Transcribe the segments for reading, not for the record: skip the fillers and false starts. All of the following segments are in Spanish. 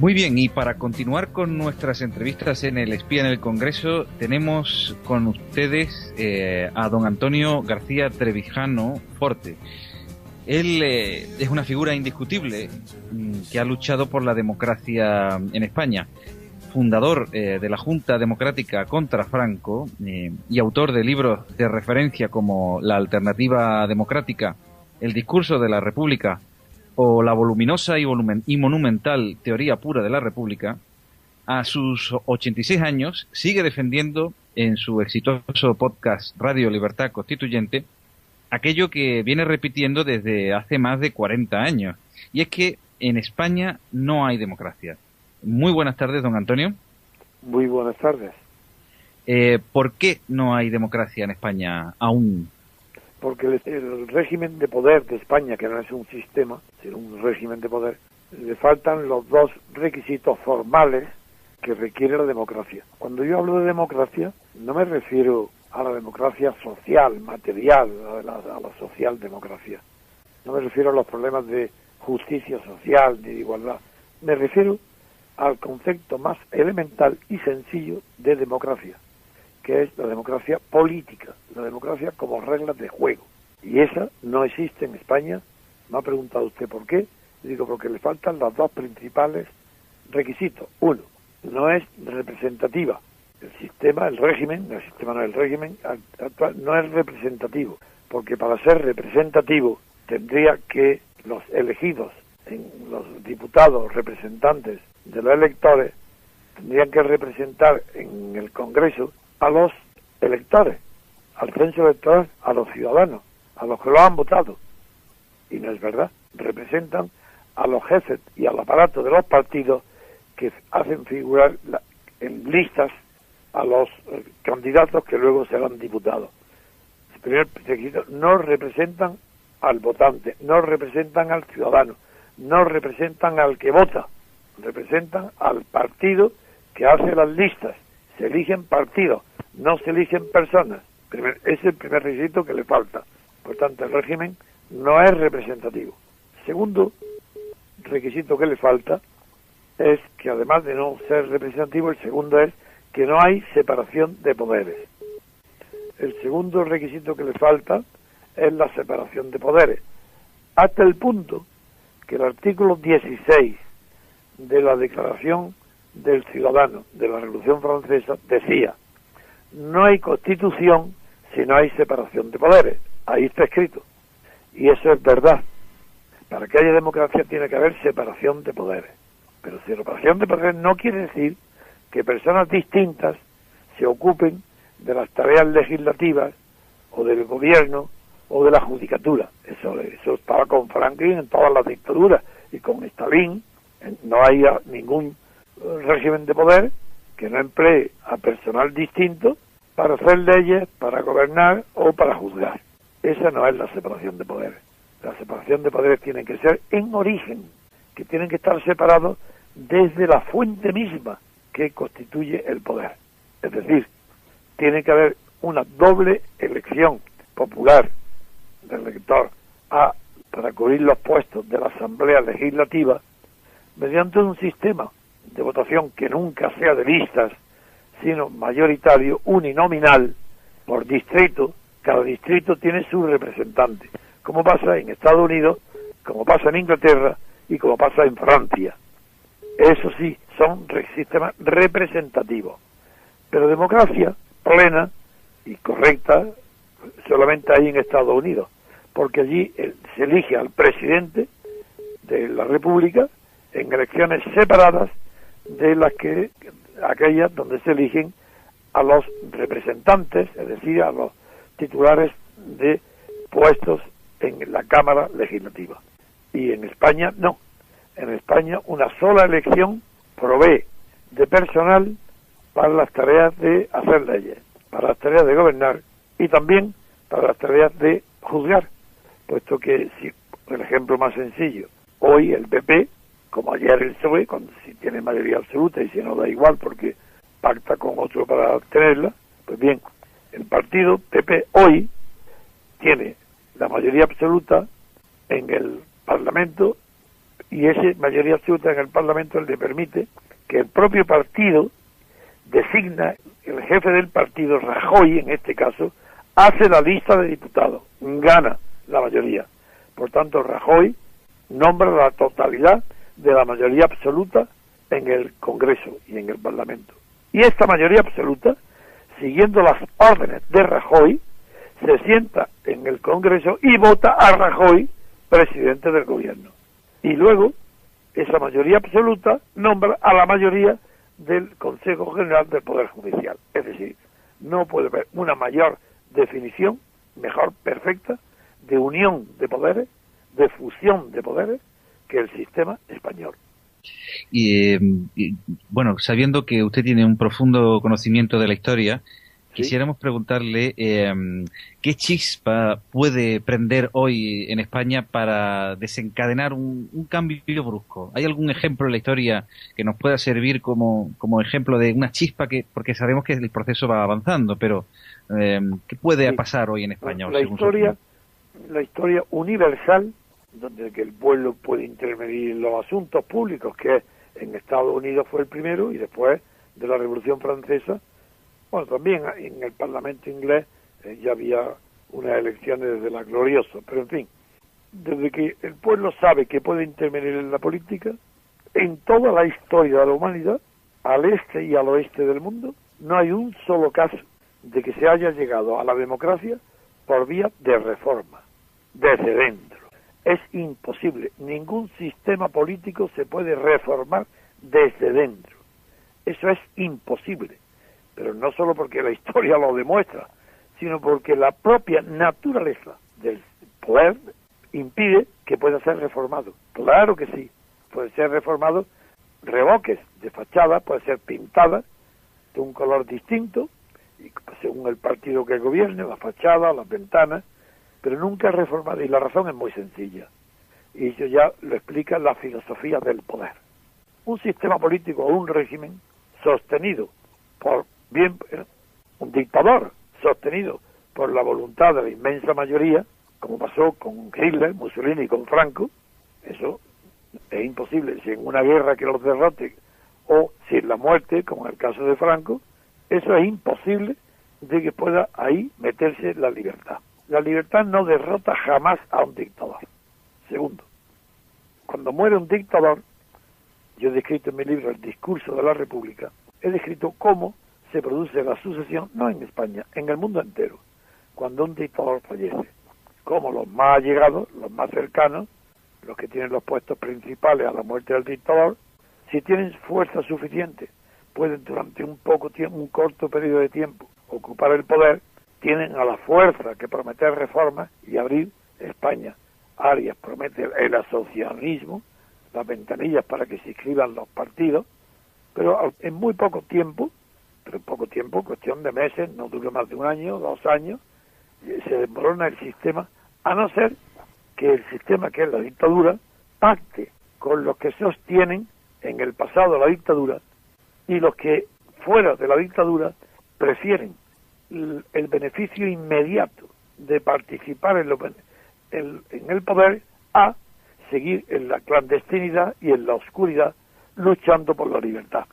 Muy bien, y para continuar con nuestras entrevistas en El Espía en el Congreso, tenemos con ustedes a don Antonio García Trevijano Forte. Él es una figura indiscutible que ha luchado por la democracia en España, fundador de la Junta Democrática contra Franco y autor de libros de referencia como La Alternativa Democrática, El Discurso de la República o la voluminosa y monumental Teoría Pura de la República. A sus 86 años sigue defendiendo en su exitoso podcast Radio Libertad Constituyente aquello que viene repitiendo desde hace más de 40 años, y es que en España no hay democracia. Muy buenas tardes, don Antonio. Muy buenas tardes. ¿Por qué no hay democracia en España aún? Porque el régimen de poder de España, que no es un sistema, sino un régimen de poder, le faltan los dos requisitos formales que requiere la democracia. Cuando yo hablo de democracia, no me refiero a la democracia social, material, a la socialdemocracia. No me refiero a los problemas de justicia social ni de igualdad. Me refiero al concepto más elemental y sencillo de democracia, que es la democracia política, la democracia como reglas de juego. Y esa no existe en España. Me ha preguntado usted por qué. Digo, porque le faltan los dos principales requisitos. Uno, no es representativa. El sistema, el régimen actual no es representativo, porque para ser representativo tendría que los elegidos, los diputados representantes de los electores, tendrían que representar en el Congreso a los electores, al censo electoral, a los ciudadanos, a los que lo han votado. Y no es verdad. Representan a los jefes y al aparato de los partidos que hacen figurar en listas a los candidatos que luego serán diputados. El primer requisito: no representan al votante, no representan al ciudadano, no representan al que vota, representan al partido que hace las listas. Se eligen partidos, no se eligen personas. Ese es el primer requisito que le falta. Por tanto, el régimen no es representativo. Segundo requisito que le falta es que, además de no ser representativo, el segundo es que no hay separación de poderes. El segundo requisito que le falta es la separación de poderes, hasta el punto que el artículo 16 de la Declaración del Ciudadano de la Revolución Francesa decía: no hay constitución si no hay separación de poderes. Ahí está escrito. Y eso es verdad. Para que haya democracia tiene que haber separación de poderes. Pero separación de poderes no quiere decir que personas distintas se ocupen de las tareas legislativas o del gobierno o de la judicatura. Eso estaba con Franklin en todas las dictaduras, y con Stalin no hay ningún régimen de poder que no emplee a personal distinto para hacer leyes, para gobernar o para juzgar. Esa no es la separación de poderes. La separación de poderes tiene que ser en origen, que tienen que estar separados desde la fuente misma que constituye el poder. Es decir, tiene que haber una doble elección popular del elector para cubrir los puestos de la Asamblea Legislativa mediante un sistema de votación que nunca sea de listas, sino mayoritario, uninominal, por distrito. Cada distrito tiene su representante, como pasa en Estados Unidos, como pasa en Inglaterra y como pasa en Francia. Eso sí, son sistemas representativos. Pero democracia plena y correcta solamente hay en Estados Unidos, porque allí se elige al presidente de la República en elecciones separadas de aquellas donde se eligen a los representantes, es decir, a los titulares de puestos en la Cámara Legislativa. Y en España no. En España una sola elección provee de personal para las tareas de hacer leyes, para las tareas de gobernar y también para las tareas de juzgar, puesto que, si el ejemplo más sencillo, hoy el PP, como ayer el PSOE, si tiene mayoría absoluta y si no da igual porque pacta con otro para obtenerla, pues bien, el partido PP hoy tiene la mayoría absoluta en el Parlamento y esa mayoría absoluta en el Parlamento le permite que el propio partido designa, el jefe del partido, Rajoy en este caso, hace la lista de diputados, gana la mayoría. Por tanto, Rajoy nombra la totalidad de la mayoría absoluta en el Congreso y en el Parlamento. Y esta mayoría absoluta, siguiendo las órdenes de Rajoy, se sienta en el Congreso y vota a Rajoy presidente del gobierno. Y luego, esa mayoría absoluta nombra a la mayoría del Consejo General del Poder Judicial. Es decir, no puede haber una mayor definición, mejor, perfecta, de unión de poderes, de fusión de poderes, que el sistema español. Y bueno, sabiendo que usted tiene un profundo conocimiento de la historia, ¿sí? Quisiéramos preguntarle qué chispa puede prender hoy en España para desencadenar un cambio brusco. ¿Hay algún ejemplo en la historia que nos pueda servir como ejemplo de una chispa porque sabemos que el proceso va avanzando, pero qué puede pasar hoy en España? La historia universal, donde que el pueblo puede intervenir en los asuntos públicos, que en Estados Unidos fue el primero, y después de la Revolución Francesa, bueno, también en el Parlamento inglés ya había unas elecciones desde la gloriosa, pero en fin, desde que el pueblo sabe que puede intervenir en la política, en toda la historia de la humanidad, al este y al oeste del mundo, no hay un solo caso de que se haya llegado a la democracia por vía de reforma, desde dentro. Es imposible, ningún sistema político se puede reformar desde dentro. Eso es imposible, pero no solo porque la historia lo demuestra, sino porque la propia naturaleza del poder impide que pueda ser reformado. Claro que sí, puede ser reformado, revoques de fachada, puede ser pintada de un color distinto, y según el partido que gobierne, la fachada, las ventanas, pero nunca reformada, y la razón es muy sencilla, y eso ya lo explica la filosofía del poder. Un sistema político o un régimen sostenido por un dictador sostenido por la voluntad de la inmensa mayoría, como pasó con Hitler, Mussolini y con Franco, eso es imposible. Si en una guerra que los derrote o si en la muerte, como en el caso de Franco, eso es imposible de que pueda ahí meterse la libertad. La libertad no derrota jamás a un dictador. Segundo, cuando muere un dictador, yo he descrito en mi libro El discurso de la República, he descrito cómo se produce la sucesión, no en España, en el mundo entero, cuando un dictador fallece. Como los más allegados, los más cercanos, los que tienen los puestos principales a la muerte del dictador, si tienen fuerza suficiente, pueden durante un corto periodo de tiempo, ocupar el poder, tienen a la fuerza que prometer reformas y abrir España. Arias promete el asociacionismo, las ventanillas para que se inscriban los partidos, pero en muy poco tiempo, cuestión de meses, no dura más de un año, 2 años, se desmorona el sistema, a no ser que el sistema, que es la dictadura, pacte con los que sostienen en el pasado la dictadura y los que fuera de la dictadura prefieren el beneficio inmediato de participar en el poder a seguir en la clandestinidad y en la oscuridad luchando por la libertad,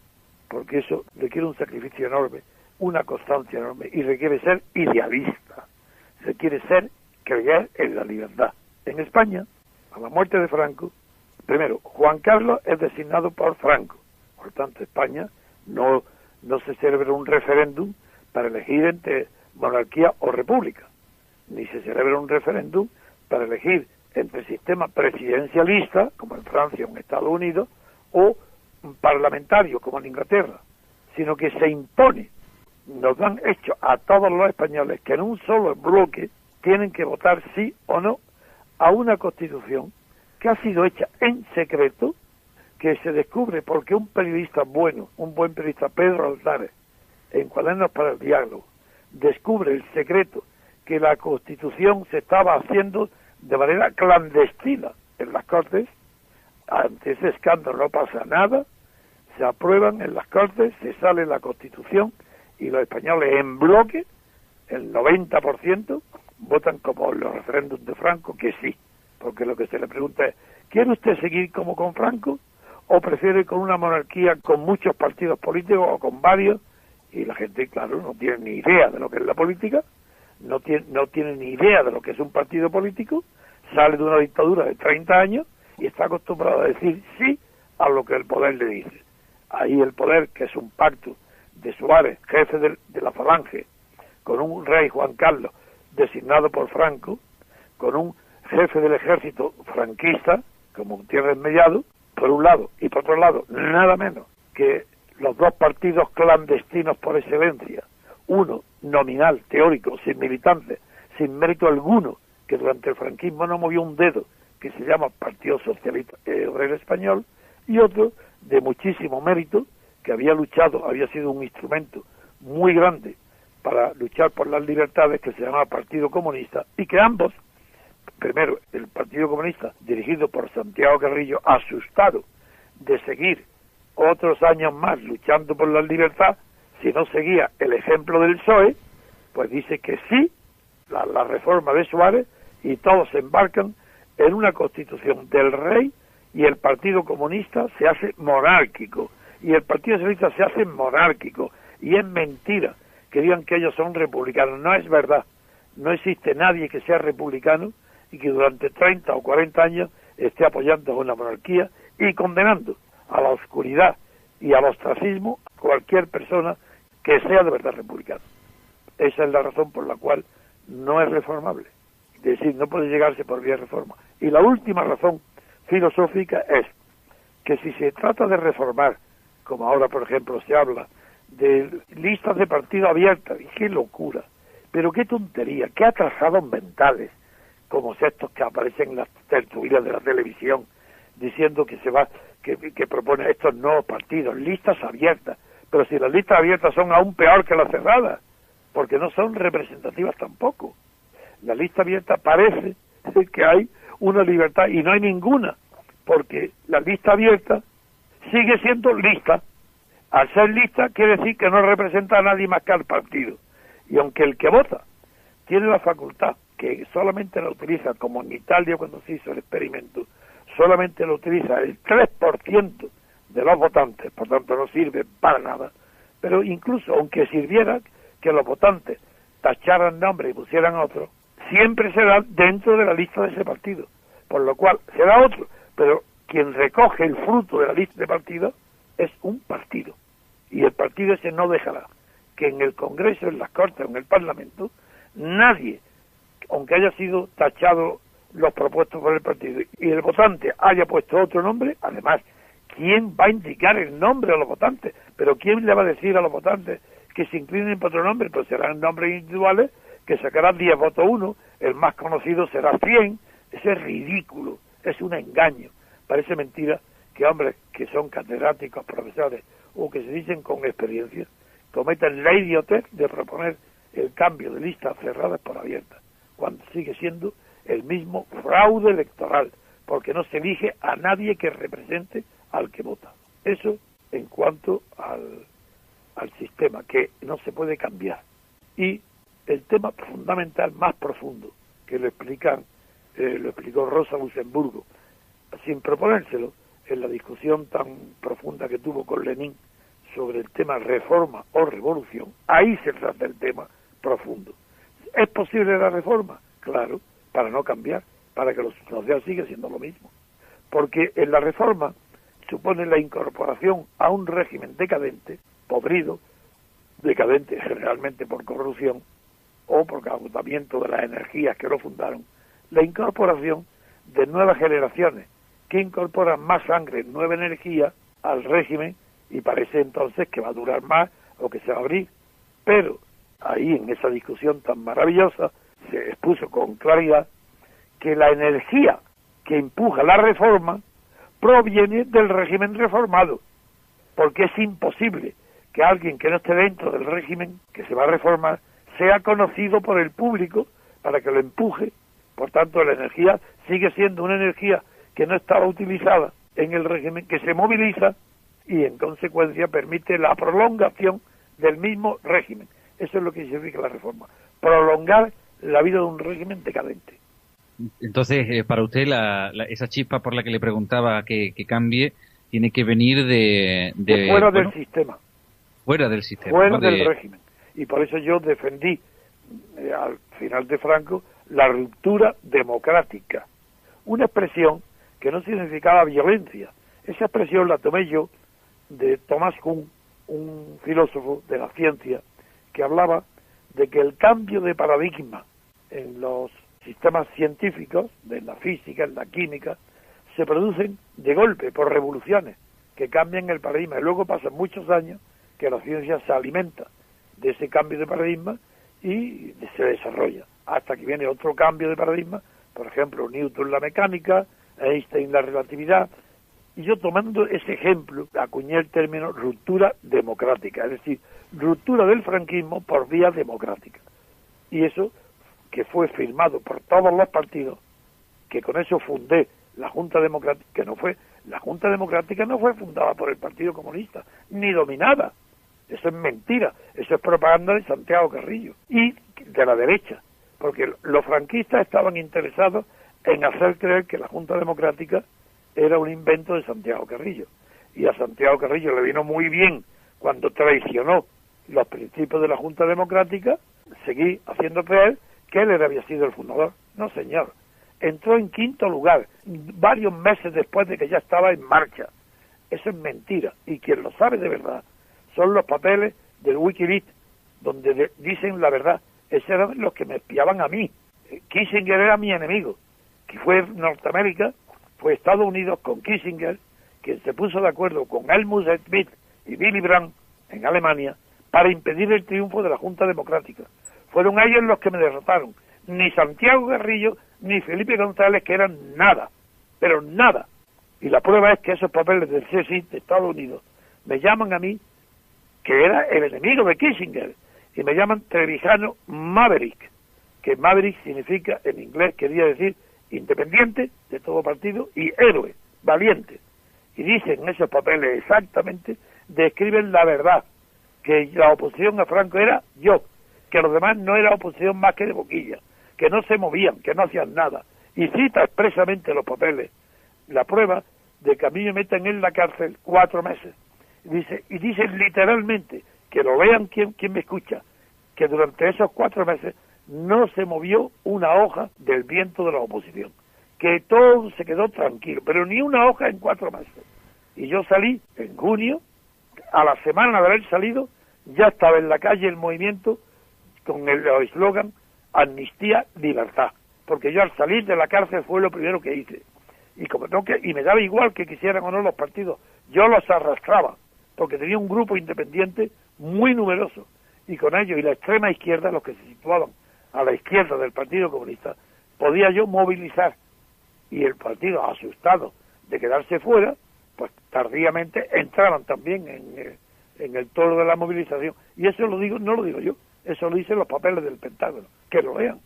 porque eso requiere un sacrificio enorme, una constancia enorme, y requiere ser idealista, requiere creer en la libertad. En España, a la muerte de Franco, primero, Juan Carlos es designado por Franco, por tanto España no se celebra un referéndum para elegir entre monarquía o república, ni se celebra un referéndum para elegir entre sistema presidencialista, como en Francia o en Estados Unidos, o un parlamentario, como en Inglaterra, sino que se impone, nos han hecho a todos los españoles que en un solo bloque tienen que votar sí o no a una constitución que ha sido hecha en secreto, que se descubre porque un periodista bueno, un buen periodista, Pedro Altares, en Cuadernos para el Diálogo, descubre el secreto que la Constitución se estaba haciendo de manera clandestina en las Cortes. Ante ese escándalo no pasa nada, se aprueban en las Cortes, se sale la Constitución y los españoles en bloque, el 90%, votan como los referéndums de Franco, que sí, porque lo que se le pregunta es ¿Quiere usted seguir como con Franco o prefiere con una monarquía con muchos partidos políticos o con varios? Y la gente, claro, no tiene ni idea de lo que es la política, no tiene ni idea de lo que es un partido político, sale de una dictadura de 30 años y está acostumbrado a decir sí a lo que el poder le dice. Ahí el poder, que es un pacto de Suárez, jefe de la Falange, con un rey Juan Carlos designado por Franco, con un jefe del ejército franquista, como Gutiérrez Mellado, por un lado, y por otro lado, nada menos que los dos partidos clandestinos por excelencia, uno nominal, teórico, sin militantes, sin mérito alguno, que durante el franquismo no movió un dedo, que se llama Partido Socialista Obrero Español, y otro de muchísimo mérito, que había sido un instrumento muy grande para luchar por las libertades, que se llamaba Partido Comunista, y que ambos, primero el Partido Comunista, dirigido por Santiago Carrillo, asustado de seguir otros años más luchando por la libertad, si no seguía el ejemplo del PSOE, pues dice que sí, la reforma de Suárez, y todos se embarcan en una constitución del rey, y el Partido Comunista se hace monárquico, y el Partido Socialista se hace monárquico, y es mentira que digan que ellos son republicanos. No es verdad, no existe nadie que sea republicano y que durante 30 o 40 años esté apoyando a una monarquía y condenando a la oscuridad y al ostracismo a cualquier persona que sea de verdad republicano. Esa es la razón por la cual no es reformable. Es decir, no puede llegarse por vía de reforma. Y la última razón filosófica es que si se trata de reformar, como ahora por ejemplo se habla de listas de partido abiertas, y qué locura, pero qué tontería, qué atrasados mentales, como estos que aparecen en las tertulias de la televisión, diciendo que que propone estos nuevos partidos, listas abiertas, pero si las listas abiertas son aún peor que las cerradas, porque no son representativas tampoco. La lista abierta parece que hay una libertad y no hay ninguna, porque la lista abierta sigue siendo lista. Al ser lista quiere decir que no representa a nadie más que al partido. Y aunque el que vota tiene la facultad, que solamente la utiliza, como en Italia cuando se hizo el experimento, solamente lo utiliza el 3% de los votantes, por tanto no sirve para nada, pero incluso aunque sirviera que los votantes tacharan nombre y pusieran otro, siempre será dentro de la lista de ese partido, por lo cual será otro, pero quien recoge el fruto de la lista de partidos es un partido, y el partido ese no dejará que en el Congreso, en las Cortes o en el Parlamento, nadie, aunque haya sido tachado los propuestos por el partido y el votante haya puesto otro nombre, además, ¿quién va a indicar el nombre a los votantes? ¿Pero quién le va a decir a los votantes que se inclinen por otro nombre? Pues serán nombres individuales que sacarán 10 votos uno, el más conocido será 100, eso es ridículo, es un engaño, parece mentira que hombres que son catedráticos, profesores o que se dicen con experiencia cometan la idiotez de proponer el cambio de listas cerradas por abiertas, cuando sigue siendo el mismo fraude electoral, porque no se elige a nadie que represente al que vota. Eso en cuanto al sistema, que no se puede cambiar. Y el tema fundamental más profundo, que lo explicó Rosa Luxemburgo, sin proponérselo, en la discusión tan profunda que tuvo con Lenin sobre el tema reforma o revolución, ahí se trata el tema profundo. ¿Es posible la reforma? Claro, para no cambiar, para que lo social siga siendo lo mismo. Porque en la reforma supone la incorporación a un régimen decadente, podrido, decadente generalmente por corrupción o por agotamiento de las energías que lo fundaron, la incorporación de nuevas generaciones que incorporan más sangre, nueva energía al régimen, y parece entonces que va a durar más o que se va a abrir. Pero ahí en esa discusión tan maravillosa se expuso con claridad que la energía que empuja la reforma proviene del régimen reformado, porque es imposible que alguien que no esté dentro del régimen que se va a reformar sea conocido por el público para que lo empuje. Por tanto, la energía sigue siendo una energía que no estaba utilizada en el régimen, que se moviliza y en consecuencia permite la prolongación del mismo régimen. Eso es lo que significa la reforma, prolongar la vida de un régimen decadente. Entonces, para usted, esa chispa por la que le preguntaba que cambie, tiene que venir de fuera del sistema. Fuera del sistema. Fuera ¿no? del régimen. Y por eso yo defendí, al final de Franco, la ruptura democrática. Una expresión que no significaba violencia. Esa expresión la tomé yo de Thomas Kuhn, un filósofo de la ciencia, que hablaba de que el cambio de paradigma en los sistemas científicos, de la física, en la química, se producen de golpe, por revoluciones, que cambian el paradigma. Y luego pasan muchos años que la ciencia se alimenta de ese cambio de paradigma y se desarrolla, hasta que viene otro cambio de paradigma, por ejemplo, Newton la mecánica, Einstein la relatividad, y yo tomando ese ejemplo acuñé el término ruptura democrática, es decir, ruptura del franquismo por vía democrática. Y eso que fue firmado por todos los partidos, que con eso fundé la Junta Democrática, la Junta Democrática no fue fundada por el Partido Comunista, ni dominada. Eso es mentira, eso es propaganda de Santiago Carrillo y de la derecha, porque los franquistas estaban interesados en hacer creer que la Junta Democrática era un invento de Santiago Carrillo, y a Santiago Carrillo le vino muy bien cuando traicionó los principios de la Junta Democrática, seguí haciendo creer que él había sido el fundador. No, señor, entró en quinto lugar varios meses después de que ya estaba en marcha. Eso es mentira, y quien lo sabe de verdad son los papeles del Wikileaks, donde dicen la verdad. Esos eran los que me espiaban a mí. Kissinger era mi enemigo, que fue Norteamérica, fue Estados Unidos con Kissinger, quien se puso de acuerdo con Helmut Schmidt y Willy Brandt en Alemania para impedir el triunfo de la Junta Democrática. Fueron ellos los que me derrotaron. Ni Santiago Carrillo, ni Felipe González, que eran nada, pero nada. Y la prueba es que esos papeles del CSI de Estados Unidos me llaman a mí, que era el enemigo de Kissinger, y me llaman Trevijano Maverick, que Maverick significa, en inglés quería decir independiente de todo partido, y héroe, valiente. Y dicen esos papeles exactamente, describen la verdad, que la oposición a Franco era yo, que los demás no era oposición más que de boquilla, que no se movían, que no hacían nada. Y cita expresamente los papeles, la prueba de que a mí me meten en la cárcel 4 meses. Y dice literalmente, que lo vean quien me escucha, que durante esos 4 meses no se movió una hoja del viento de la oposición, que todo se quedó tranquilo, pero ni una hoja en 4 meses. Y yo salí en junio, a la semana de haber salido, ya estaba en la calle el movimiento con el eslogan Amnistía, Libertad, porque yo al salir de la cárcel fue lo primero que hice. Y me daba igual que quisieran o no los partidos, yo los arrastraba, porque tenía un grupo independiente muy numeroso, y con ellos y la extrema izquierda, los que se situaban a la izquierda del Partido Comunista, podía yo movilizar, y el partido, asustado de quedarse fuera, pues tardíamente entraban también en el toro de la movilización. Y eso lo digo, no lo digo yo, eso lo dicen los papeles del Pentágono, que lo lean.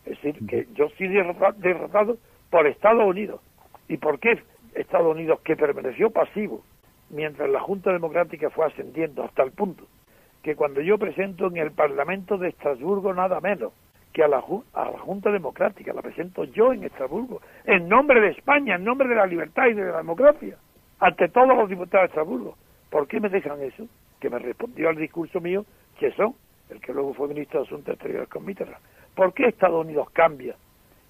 Es decir, que yo sí derrotado por Estados Unidos. ¿Y por qué Estados Unidos, que permaneció pasivo mientras la Junta Democrática fue ascendiendo, hasta el punto que cuando yo presento en el Parlamento de Estrasburgo nada menos que a la Junta Democrática, la presento yo en Estrasburgo, en nombre de España, en nombre de la libertad y de la democracia, ante todos los diputados de Estrasburgo? ¿Por qué me dejan eso? Que me respondió al discurso mío Chesson, el que luego fue ministro de Asuntos Exteriores con Mitterrand. ¿Por qué Estados Unidos cambia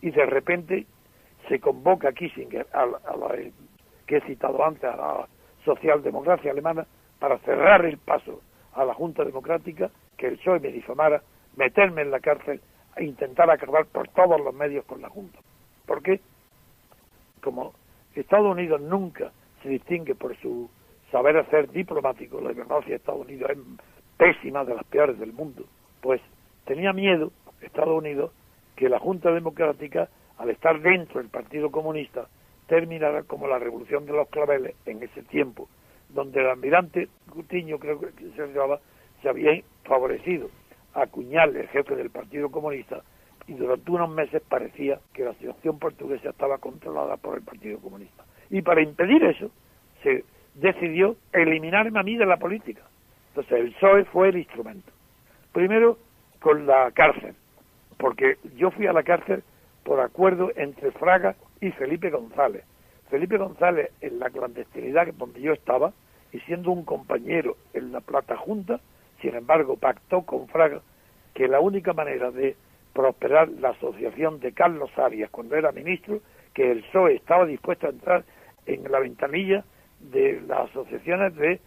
y de repente se convoca a Kissinger, que he citado antes, a la socialdemocracia alemana, para cerrar el paso a la Junta Democrática, que el PSOE me difamara, meterme en la cárcel e intentar acabar por todos los medios con la Junta? ¿Por qué? Como Estados Unidos nunca se distingue por su saber hacer diplomático, la diplomacia de Estados Unidos es pésima, de las peores del mundo, pues tenía miedo Estados Unidos que la Junta Democrática, al estar dentro del Partido Comunista, terminara como la Revolución de los Claveles en ese tiempo, donde el almirante Gutiño, creo que se llamaba, se había favorecido a Cuñal, el jefe del Partido Comunista, y durante unos meses parecía que la situación portuguesa estaba controlada por el Partido Comunista. Y para impedir eso, se decidió eliminarme a mí de la política. Entonces el PSOE fue el instrumento. Primero con la cárcel, porque yo fui a la cárcel por acuerdo entre Fraga y Felipe González. Felipe González, en la clandestinidad donde yo estaba, y siendo un compañero en la Plata Junta, sin embargo, pactó con Fraga que la única manera de prosperar la asociación de Carlos Arias cuando era ministro, que el PSOE estaba dispuesto a entrar en la ventanilla de las asociaciones de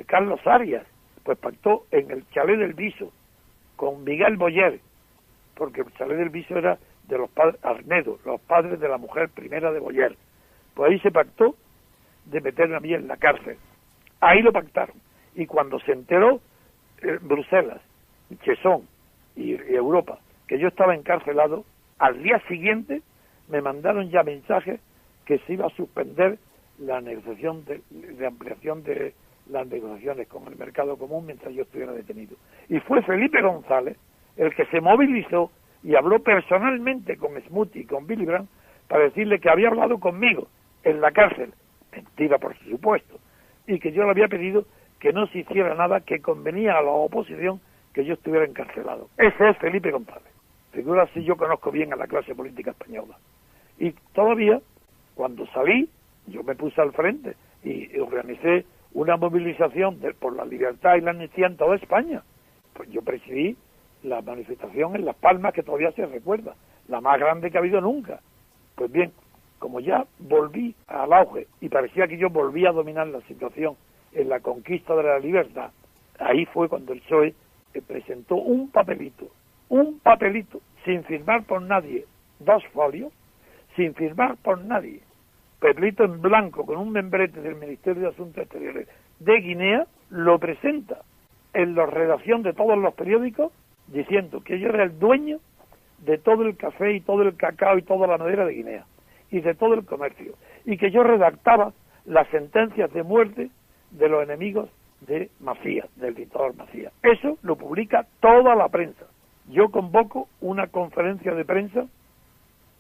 Carlos Arias, pues pactó en el Chalet del Viso con Miguel Boyer, porque el Chalet del Viso era de los padres Arnedo, los padres de la mujer primera de Boyer. Pues ahí se pactó de meterme a mí en la cárcel. Ahí lo pactaron. Y cuando se enteró Bruselas, Chesón y Europa que yo estaba encarcelado, al día siguiente me mandaron ya mensajes que se iba a suspender la negociación de ampliación de las negociaciones con el mercado común mientras yo estuviera detenido. Y fue Felipe González el que se movilizó y habló personalmente con Smuty y con Willy Brandt para decirle que había hablado conmigo en la cárcel, mentira por supuesto, y que yo le había pedido que no se hiciera nada que convenía a la oposición que yo estuviera encarcelado. Ese es Felipe González. Figura si yo conozco bien a la clase política española. Y todavía, cuando salí, yo me puse al frente y organicé una movilización por la libertad y la amnistía en toda España. Pues yo presidí la manifestación en Las Palmas, que todavía se recuerda, la más grande que ha habido nunca. Pues bien, como ya volví al auge y parecía que yo volvía a dominar la situación en la conquista de la libertad, ahí fue cuando el PSOE presentó un papelito, sin firmar por nadie, 2 folios, sin firmar por nadie, papelito en blanco con un membrete del Ministerio de Asuntos Exteriores de Guinea, lo presenta en la redacción de todos los periódicos diciendo que yo era el dueño de todo el café y todo el cacao y toda la madera de Guinea y de todo el comercio, y que yo redactaba las sentencias de muerte de los enemigos de Macías, del dictador Macías. Eso lo publica toda la prensa. Yo convoco una conferencia de prensa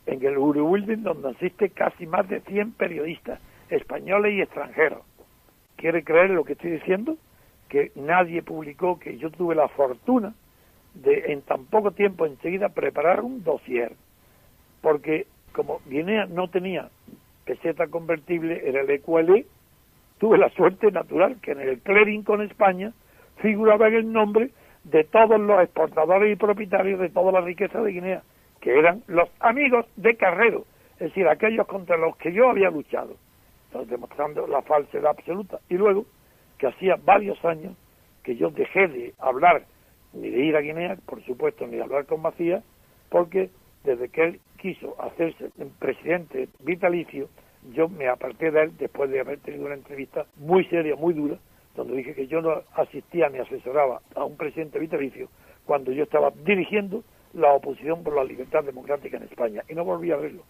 en el Uri Building donde asiste casi más de 100 periodistas españoles y extranjeros. ¿Quiere creer lo que estoy diciendo? Que nadie publicó, que yo tuve la fortuna de en tan poco tiempo enseguida preparar un dossier, porque como Guinea no tenía peseta convertible, era el EQLE, tuve la suerte natural que en el clearing con España figuraba en el nombre de todos los exportadores y propietarios de toda la riqueza de Guinea, que eran los amigos de Carrero, es decir, aquellos contra los que yo había luchado, entonces demostrando la falsedad absoluta. Y luego, que hacía varios años que yo dejé de hablar, ni de ir a Guinea, por supuesto, ni de hablar con Macías, porque desde que él quiso hacerse presidente vitalicio, yo me aparté de él después de haber tenido una entrevista muy seria, muy dura, donde dije que yo no asistía ni asesoraba a un presidente vitalicio cuando yo estaba dirigiendo la oposición por la libertad democrática en España, y no volví a verlo.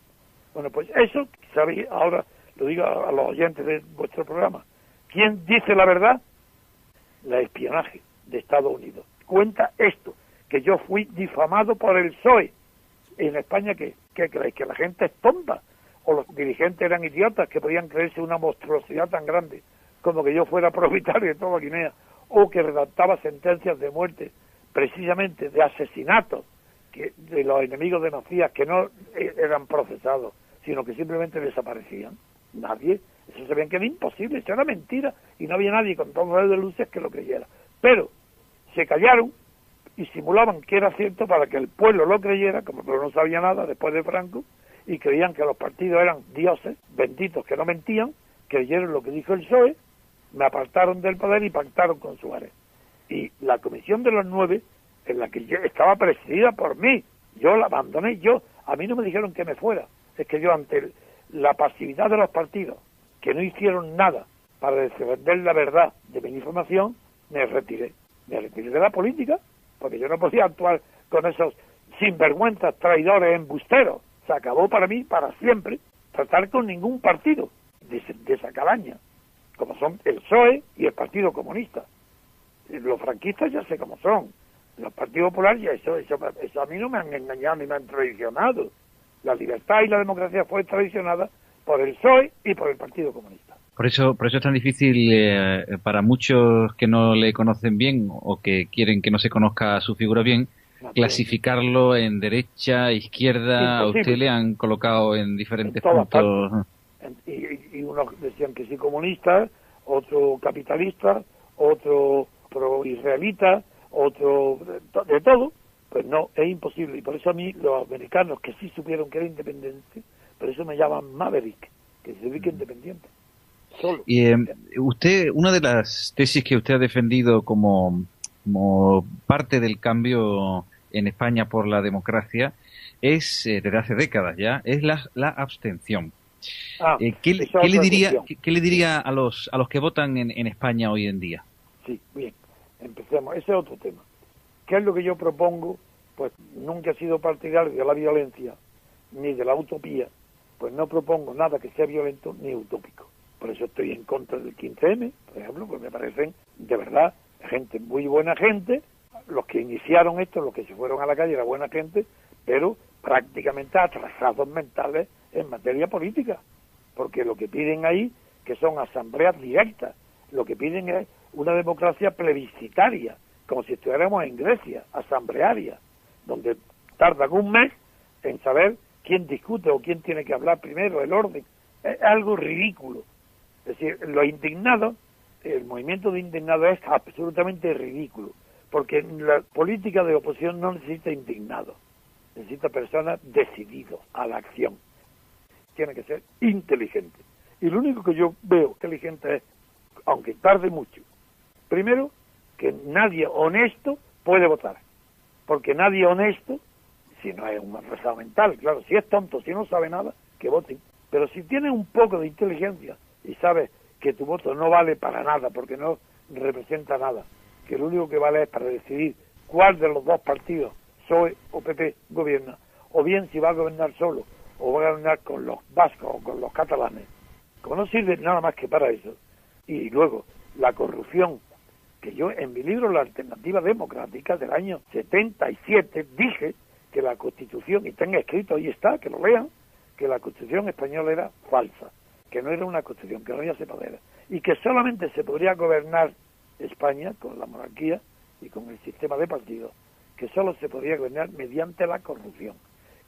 Bueno, pues eso, ¿sabéis? Ahora lo digo a los oyentes de vuestro programa. ¿Quién dice la verdad? La espionaje de Estados Unidos. Cuenta esto, que yo fui difamado por el PSOE. En España, ¿qué creéis? ¿Que la gente es tonta? ¿O los dirigentes eran idiotas que podían creerse una monstruosidad tan grande como que yo fuera propietario de toda Guinea? ¿O que redactaba sentencias de muerte, precisamente de asesinatos de los enemigos de Macías, que no eran procesados, sino que simplemente desaparecían? Nadie. Eso se veía que era imposible, eso era mentira, y no había nadie con todos de luces que lo creyera. Pero se callaron y simulaban que era cierto para que el pueblo lo creyera, como no sabía nada después de Franco, y creían que los partidos eran dioses benditos que no mentían, creyeron lo que dijo el PSOE, me apartaron del poder y pactaron con Suárez. Y la comisión de los 9, en la que yo estaba presidida por mí, yo la abandoné, a mí no me dijeron que me fuera, es que yo ante la pasividad de los partidos, que no hicieron nada para defender la verdad de mi información, me retiré de la política, porque yo no podía actuar con esos sinvergüenzas, traidores, embusteros. Se acabó para mí, para siempre, tratar con ningún partido de esa calaña, como son el PSOE y el Partido Comunista. Los franquistas ya sé cómo son, los partidos populares ya eso a mí no me han engañado ni me han traicionado. La libertad y la democracia fue traicionada por el PSOE y por el Partido Comunista. Por eso es tan difícil para muchos que no le conocen bien o que quieren que no se conozca su figura bien, clasificarlo en derecha, izquierda. A usted le han colocado en diferentes puntos. Y unos decían que sí comunista, otro capitalista, otro pro-israelita, otro de todo. Pues no, es imposible. Y por eso a mí los americanos que sí supieron que era independiente, por eso me llaman Maverick, que significa independiente. Solo. Y usted, una de las tesis que usted ha defendido como parte del cambio en España por la democracia es, desde hace décadas ya, es la abstención. ¿Qué le diría a los que votan en España hoy en día? Sí, bien, empecemos. Ese es otro tema. ¿Qué es lo que yo propongo? Pues nunca he sido partidario de la violencia ni de la utopía, pues no propongo nada que sea violento ni utópico. Por eso estoy en contra del 15M, por ejemplo, pues me parecen, de verdad, gente, muy buena gente. Los que iniciaron esto, los que se fueron a la calle, era buena gente, pero prácticamente atrasados mentales en materia política, porque lo que piden ahí, que son asambleas directas, lo que piden es una democracia plebiscitaria, como si estuviéramos en Grecia, asamblearia, donde tardan un mes en saber quién discute o quién tiene que hablar primero, el orden. Es algo ridículo. Es decir, los indignados, el movimiento de indignados es absolutamente ridículo, porque la política de oposición no necesita indignados, necesita personas decididas a la acción. Tiene que ser inteligente. Y lo único que yo veo inteligente es, aunque tarde mucho, primero, que nadie honesto puede votar, porque nadie honesto, si no es un retrasado mental, claro, si es tonto, si no sabe nada, que voten. Pero si tiene un poco de inteligencia y sabes que tu voto no vale para nada, porque no representa nada, que lo único que vale es para decidir cuál de los dos partidos, PSOE o PP, gobierna, o bien si va a gobernar solo, o va a gobernar con los vascos o con los catalanes, como no sirve nada más que para eso. Y luego, la corrupción, que yo en mi libro La Alternativa Democrática del año 77 dije que la Constitución, y tenga escrito, ahí está, que lo lean, que la Constitución española era falsa, que no era una Constitución, que no había sepadera, y que solamente se podría gobernar España con la monarquía y con el sistema de partidos, que solo se podría gobernar mediante la corrupción,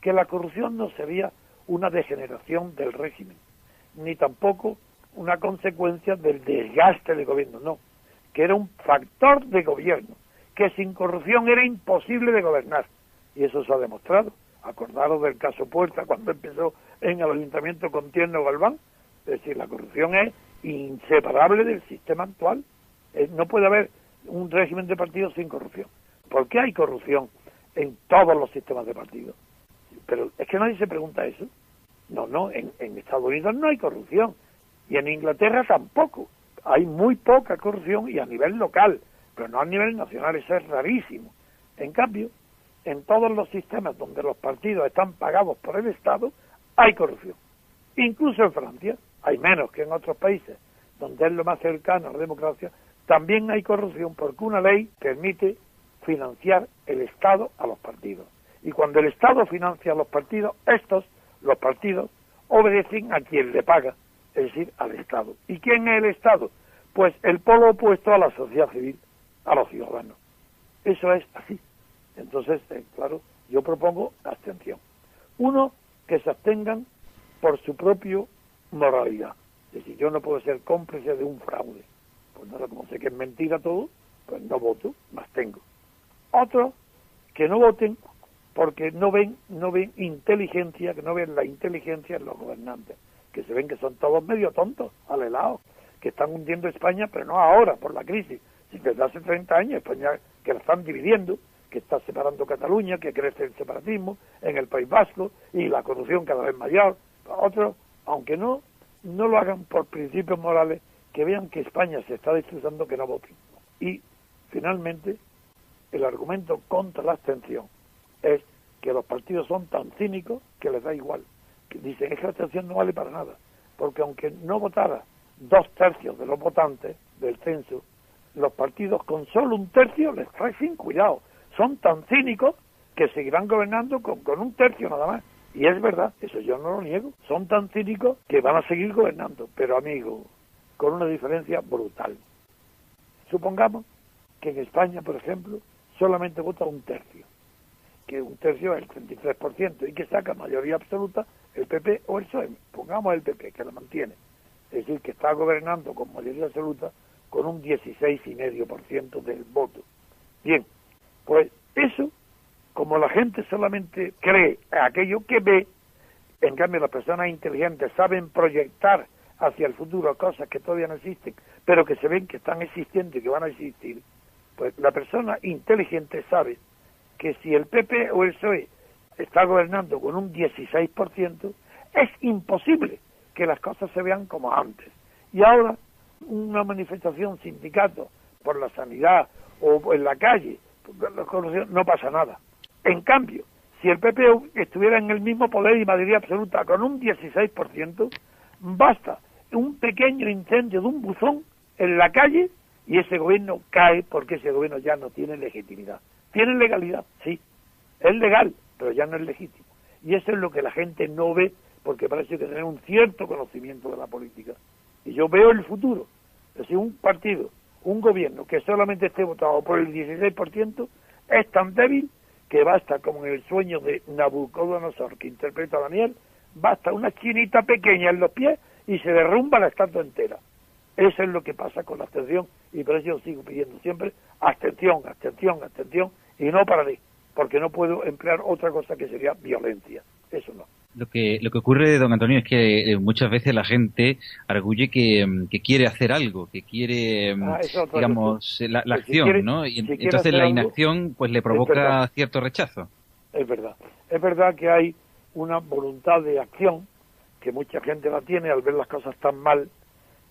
que la corrupción no sería una degeneración del régimen, ni tampoco una consecuencia del desgaste del gobierno, no, que era un factor de gobierno, que sin corrupción era imposible de gobernar, y eso se ha demostrado. Acordaros del caso Puerta, cuando empezó en el ayuntamiento con Tierno Galván. Es decir, la corrupción es inseparable del sistema actual. No puede haber un régimen de partidos sin corrupción. ¿Por qué hay corrupción en todos los sistemas de partidos? Pero es que nadie se pregunta eso. No, en Estados Unidos no hay corrupción, y en Inglaterra tampoco. Hay muy poca corrupción, y a nivel local, pero no a nivel nacional. Eso es rarísimo. En cambio, en todos los sistemas donde los partidos están pagados por el Estado, hay corrupción. Incluso en Francia, hay menos que en otros países, donde es lo más cercano a la democracia, también hay corrupción, porque una ley permite financiar el Estado a los partidos. Y cuando el Estado financia a los partidos, los partidos, obedecen a quien le paga, es decir, al Estado. ¿Y quién es el Estado? Pues el polo opuesto a la sociedad civil, a los ciudadanos. Eso es así. Entonces, claro, yo propongo abstención. Uno, que se abstengan por su propia moralidad. Es decir, yo no puedo ser cómplice de un fraude. Pues nada, como sé que es mentira todo, pues no voto, me abstengo. Otro, que no voten porque no ven inteligencia, que no ven la inteligencia en los gobernantes, que se ven que son todos medio tontos, alelados, que están hundiendo España, pero no ahora, por la crisis, sino desde hace 30 años, España, que la están dividiendo, que está separando Cataluña, que crece el separatismo en el País Vasco y la corrupción cada vez mayor. Otros, aunque no lo hagan por principios morales, que vean que España se está destruyendo, que no voten. Y, finalmente, el argumento contra la abstención es que los partidos son tan cínicos que les da igual. Que dicen, es que la abstención no vale para nada, porque aunque no votara 2/3 de los votantes del censo, los partidos con solo 1/3 les trae sin cuidado. Son tan cínicos que seguirán gobernando con 1/3 nada más. Y es verdad, eso yo no lo niego. Son tan cínicos que van a seguir gobernando, pero amigo, con una diferencia brutal. Supongamos que en España, por ejemplo, solamente vota 1/3. que un tercio es el 33%, y que saca mayoría absoluta el PP o el PSOE. Pongamos el PP, que lo mantiene. Es decir, que está gobernando con mayoría absoluta con un 16,5% del voto. Bien, pues eso, como la gente solamente cree aquello que ve, en cambio las personas inteligentes saben proyectar hacia el futuro cosas que todavía no existen, pero que se ven que están existiendo y que van a existir, pues la persona inteligente sabe que si el PP o el PSOE está gobernando con un 16%, es imposible que las cosas se vean como antes. Y ahora, una manifestación sindicato por la sanidad o en la calle, no pasa nada. En cambio, si el PP estuviera en el mismo poder y mayoría absoluta con un 16%, basta un pequeño incendio de un buzón en la calle y ese gobierno cae porque ese gobierno ya no tiene legitimidad. Tiene legalidad, sí, es legal, pero ya no es legítimo. Y eso es lo que la gente no ve, porque parece que tener un cierto conocimiento de la política. Y yo veo el futuro. Es decir, un partido, un gobierno que solamente esté votado por el 16% es tan débil que basta, como en el sueño de Nabucodonosor que interpreta Daniel, basta una chinita pequeña en los pies y se derrumba la estatua entera. Eso es lo que pasa con la abstención, y por eso yo sigo pidiendo siempre abstención, abstención, abstención, y no pararé, porque no puedo emplear otra cosa que sería violencia. Eso no. Lo que ocurre, don Antonio, es que muchas veces la gente arguye que quiere hacer algo, que quiere, digamos, la acción, quiere, ¿no? Y entonces la inacción pues le provoca cierto rechazo. Es verdad que hay una voluntad de acción que mucha gente la tiene al ver las cosas tan mal,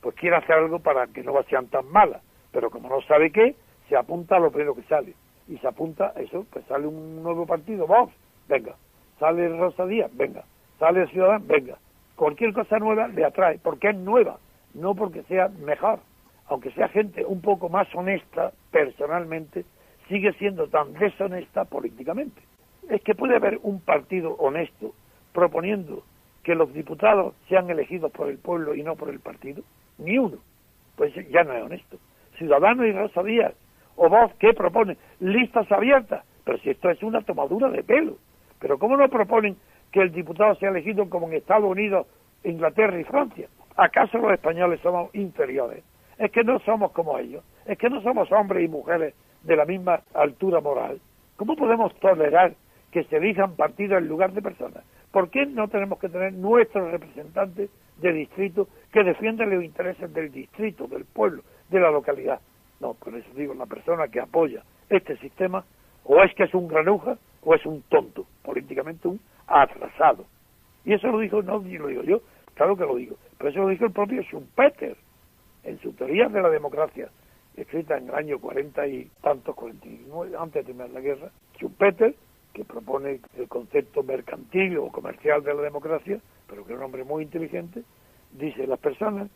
pues quiere hacer algo para que no sean tan malas, pero como no sabe qué, se apunta a lo primero que sale, y se apunta a eso, pues sale un nuevo partido, Vox, venga, sale Rosa Díaz, venga, sale Ciudadanos, venga, cualquier cosa nueva le atrae, porque es nueva, no porque sea mejor, aunque sea gente un poco más honesta personalmente, sigue siendo tan deshonesta políticamente. Es que puede haber un partido honesto proponiendo que los diputados sean elegidos por el pueblo y no por el partido, ni uno, pues ya no es honesto. Ciudadanos y Rosa Díaz, o Vox, ¿qué proponen? Listas abiertas, pero si esto es una tomadura de pelo, pero ¿cómo no proponen que el diputado sea elegido como en Estados Unidos, Inglaterra y Francia? ¿Acaso los españoles somos inferiores? Es que no somos como ellos, es que no somos hombres y mujeres de la misma altura moral. ¿Cómo podemos tolerar que se elijan partidos en lugar de personas? ¿Por qué no tenemos que tener nuestros representantes de distrito que defiendan los intereses del distrito, del pueblo, de la localidad? No, por eso digo, la persona que apoya este sistema o es que es un granuja o es un tonto, políticamente un atrasado. Y eso lo dijo, no lo digo yo, claro que lo digo, pero eso lo dijo el propio Schumpeter en su teoría de la democracia, escrita en el año 40 y tantos, 49, antes de terminar la guerra. Schumpeter, que propone el concepto mercantil o comercial de la democracia, pero que es un hombre muy inteligente, dice, las personas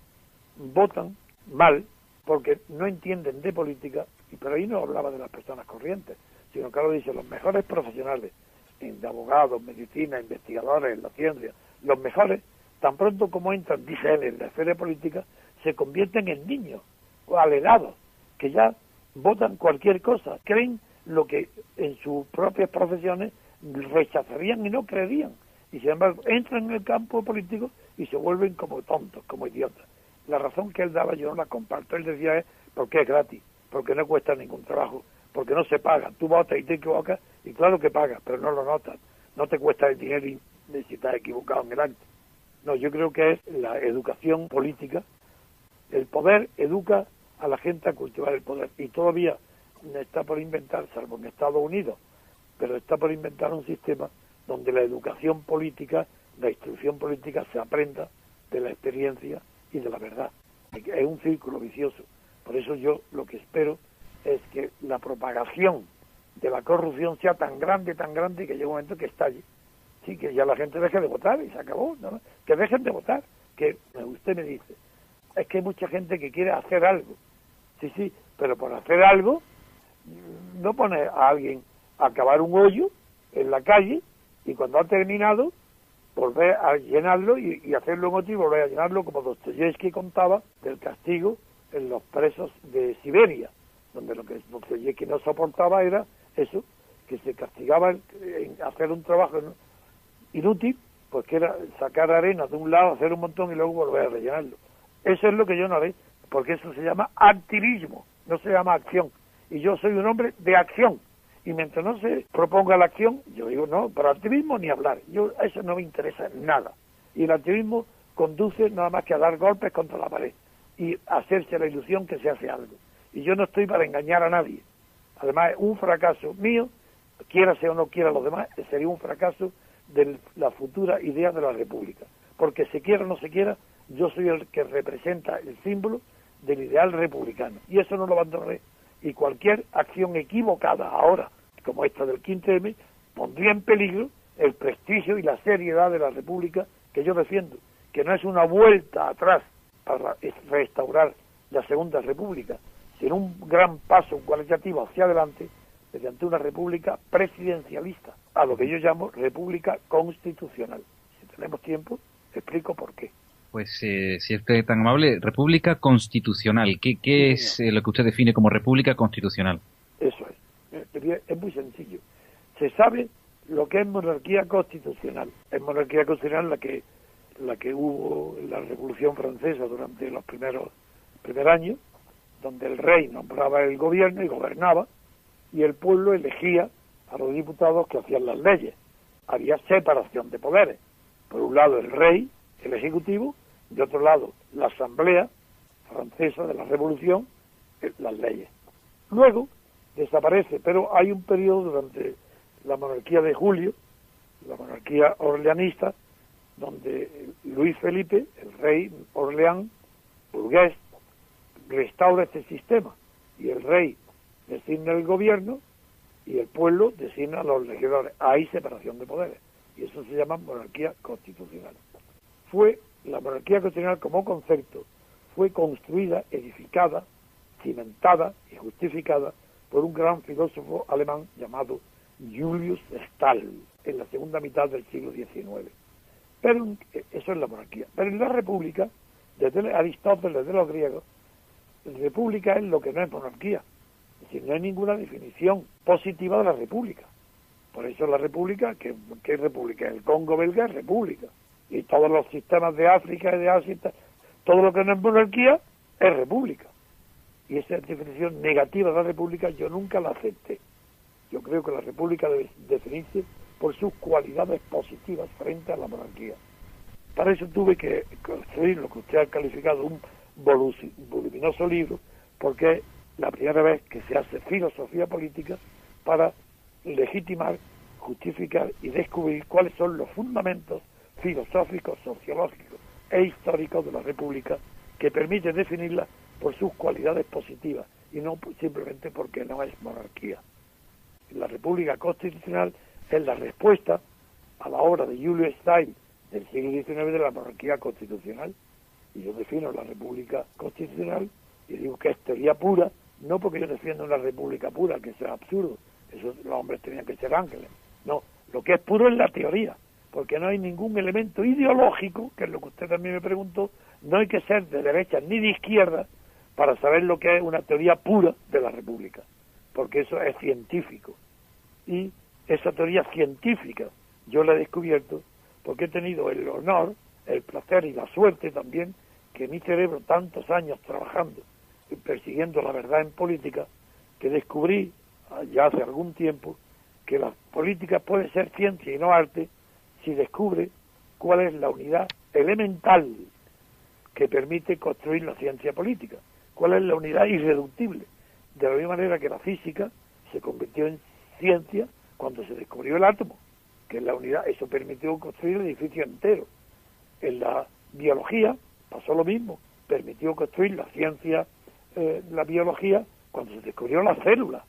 votan mal porque no entienden de política, y pero ahí no hablaba de las personas corrientes, sino que lo dice, los mejores profesionales, de abogados, medicina, investigadores, en la ciencia, los mejores, tan pronto como entran, dice él, en la esfera política, se convierten en niños, o alegados, que ya votan cualquier cosa, creen lo que en sus propias profesiones rechazarían y no creerían, y sin embargo entran en el campo político y se vuelven como tontos, como idiotas. La razón que él daba yo no la comparto, él decía es porque es gratis, porque no cuesta ningún trabajo, porque no se paga, tú votas y te equivocas, y claro que pagas, pero no lo notas, no te cuesta el dinero y si estás equivocado en el acto. No, yo creo que es la educación política, el poder educa a la gente a cultivar el poder, y todavía está por inventar, salvo en Estados Unidos, pero está por inventar un sistema donde la educación política, la instrucción política se aprenda de la experiencia y de la verdad. Es un círculo vicioso. Por eso yo lo que espero es que la propagación de la corrupción sea tan grande que llegue un momento que estalle. Sí, que ya la gente deje de votar y se acabó, ¿no? Que dejen de votar. Que usted me dice, es que hay mucha gente que quiere hacer algo. Sí, pero por hacer algo no pone a alguien a cavar un hoyo en la calle y cuando ha terminado volver a llenarlo y hacerlo en otro y volver a llenarlo, como Dostoyevsky contaba del castigo en los presos de Siberia, donde lo que Dostoyevsky no soportaba era eso, que se castigaba en hacer un trabajo inútil, pues que era sacar arena de un lado, hacer un montón y luego volver a rellenarlo. Eso es lo que yo no haré, porque eso se llama activismo, no se llama acción. Y yo soy un hombre de acción. Y mientras no se proponga la acción, yo digo, no, para activismo ni hablar. Eso no me interesa nada. Y el activismo conduce nada más que a dar golpes contra la pared y hacerse la ilusión que se hace algo. Y yo no estoy para engañar a nadie. Además, un fracaso mío, quiera sea o no quiera los demás, sería un fracaso de la futura idea de la República. Porque se quiera o no se quiera, yo soy el que representa el símbolo del ideal republicano. Y eso no lo abandonaré. Y cualquier acción equivocada ahora, como esta del 15M, pondría en peligro el prestigio y la seriedad de la República que yo defiendo, que no es una vuelta atrás para restaurar la Segunda República, sino un gran paso cualitativo hacia adelante mediante una república presidencialista, a lo que yo llamo república constitucional. Si tenemos tiempo, explico por qué. Pues si usted es tan amable, república constitucional. ¿Qué es lo que usted define como república constitucional? Eso es muy sencillo. Se sabe lo que es monarquía constitucional. Es monarquía constitucional la que hubo en la Revolución Francesa durante los primer años, donde el rey nombraba el gobierno y gobernaba, y el pueblo elegía a los diputados que hacían las leyes. Había separación de poderes. Por un lado el rey, el ejecutivo, de otro lado la asamblea francesa de la Revolución, las leyes. Luego desaparece, pero hay un periodo durante la monarquía de Julio, la monarquía orleanista, donde Luis Felipe, el rey Orleán, burgués, restaura este sistema, y el rey designa el gobierno y el pueblo designa a los legisladores. Hay separación de poderes, y eso se llama monarquía constitucional. La monarquía constitucional como concepto fue construida, edificada, cimentada y justificada por un gran filósofo alemán llamado Julius Stahl en la segunda mitad del siglo XIX. Pero eso es la monarquía. Pero en la república, desde Aristóteles, de los griegos, la república es lo que no es monarquía. Es decir, no hay ninguna definición positiva de la república. Por eso la república, ¿qué es república? El Congo belga es república. Y todos los sistemas de África y de Asia, todo lo que no es monarquía es república. Y esa definición negativa de la república yo nunca la acepté. Yo creo que la república debe definirse por sus cualidades positivas frente a la monarquía. Para eso tuve que construir lo que usted ha calificado un voluminoso libro, porque es la primera vez que se hace filosofía política para legitimar, justificar y descubrir cuáles son los fundamentos filosóficos, sociológicos e históricos de la República que permiten definirla por sus cualidades positivas y no simplemente porque no es monarquía. La República Constitucional es la respuesta a la obra de Julius Stahl del siglo XIX de la monarquía constitucional, y yo defino la República Constitucional y digo que es teoría pura, no porque yo defienda una república pura, que sea absurdo, eso los hombres tenían que ser ángeles, no, lo que es puro es la teoría, porque no hay ningún elemento ideológico, que es lo que usted también me preguntó, no hay que ser de derecha ni de izquierda para saber lo que es una teoría pura de la república, porque eso es científico, y esa teoría científica yo la he descubierto porque he tenido el honor, el placer y la suerte también que mi cerebro, tantos años trabajando y persiguiendo la verdad en política, que descubrí ya hace algún tiempo que la política puede ser ciencia y no arte si descubre cuál es la unidad elemental que permite construir la ciencia política, cuál es la unidad irreductible, de la misma manera que la física se convirtió en ciencia cuando se descubrió el átomo, que es la unidad, eso permitió construir el edificio entero. En la biología pasó lo mismo, permitió construir la ciencia, la biología, cuando se descubrió la célula.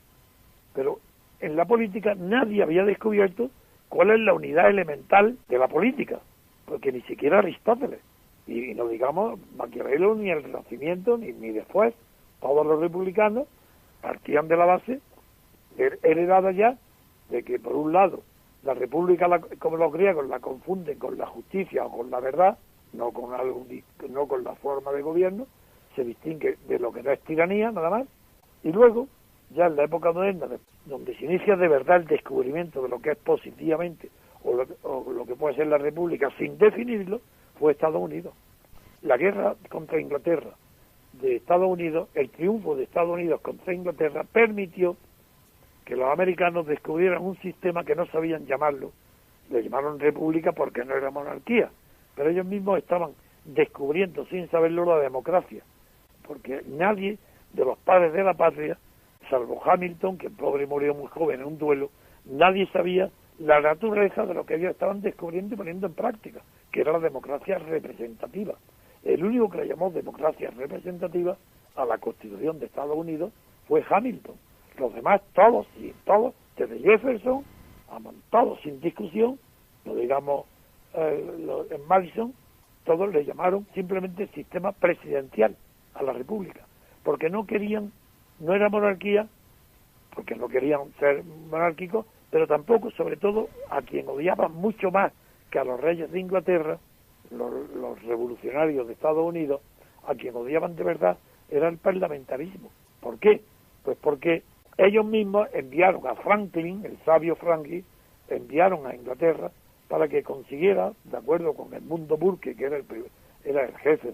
Pero en la política nadie había descubierto cuál es la unidad elemental de la política, porque ni siquiera Aristóteles, y no digamos Maquiavelo, ni el Renacimiento, ni después, todos los republicanos partían de la base heredada ya de que, por un lado, la república, como los griegos, la confunden con la justicia o con la verdad, no con la forma de gobierno, se distingue de lo que no es tiranía, nada más, y luego ya en la época moderna, donde se inicia de verdad el descubrimiento de lo que es positivamente o lo que puede ser la República sin definirlo, fue Estados Unidos. La guerra contra Inglaterra de Estados Unidos, el triunfo de Estados Unidos contra Inglaterra, permitió que los americanos descubrieran un sistema que no sabían llamarlo. Le llamaron república porque no era monarquía, pero ellos mismos estaban descubriendo sin saberlo la democracia, porque nadie de los padres de la patria, salvo Hamilton, que el pobre murió muy joven en un duelo, nadie sabía la naturaleza de lo que ellos estaban descubriendo y poniendo en práctica, que era la democracia representativa. El único que le llamó democracia representativa a la Constitución de Estados Unidos fue Hamilton. Los demás, todos, desde Jefferson, todos sin discusión, no digamos en Madison, todos le llamaron simplemente sistema presidencial a la República, porque no querían, no era monarquía, porque no querían ser monárquicos, pero tampoco, sobre todo, a quien odiaban mucho más que a los reyes de Inglaterra, los revolucionarios de Estados Unidos, a quien odiaban de verdad era el parlamentarismo. ¿Por qué? Pues porque ellos mismos enviaron a Franklin, el sabio Franklin, enviaron a Inglaterra para que consiguiera, de acuerdo con Edmundo Burke, que era el jefe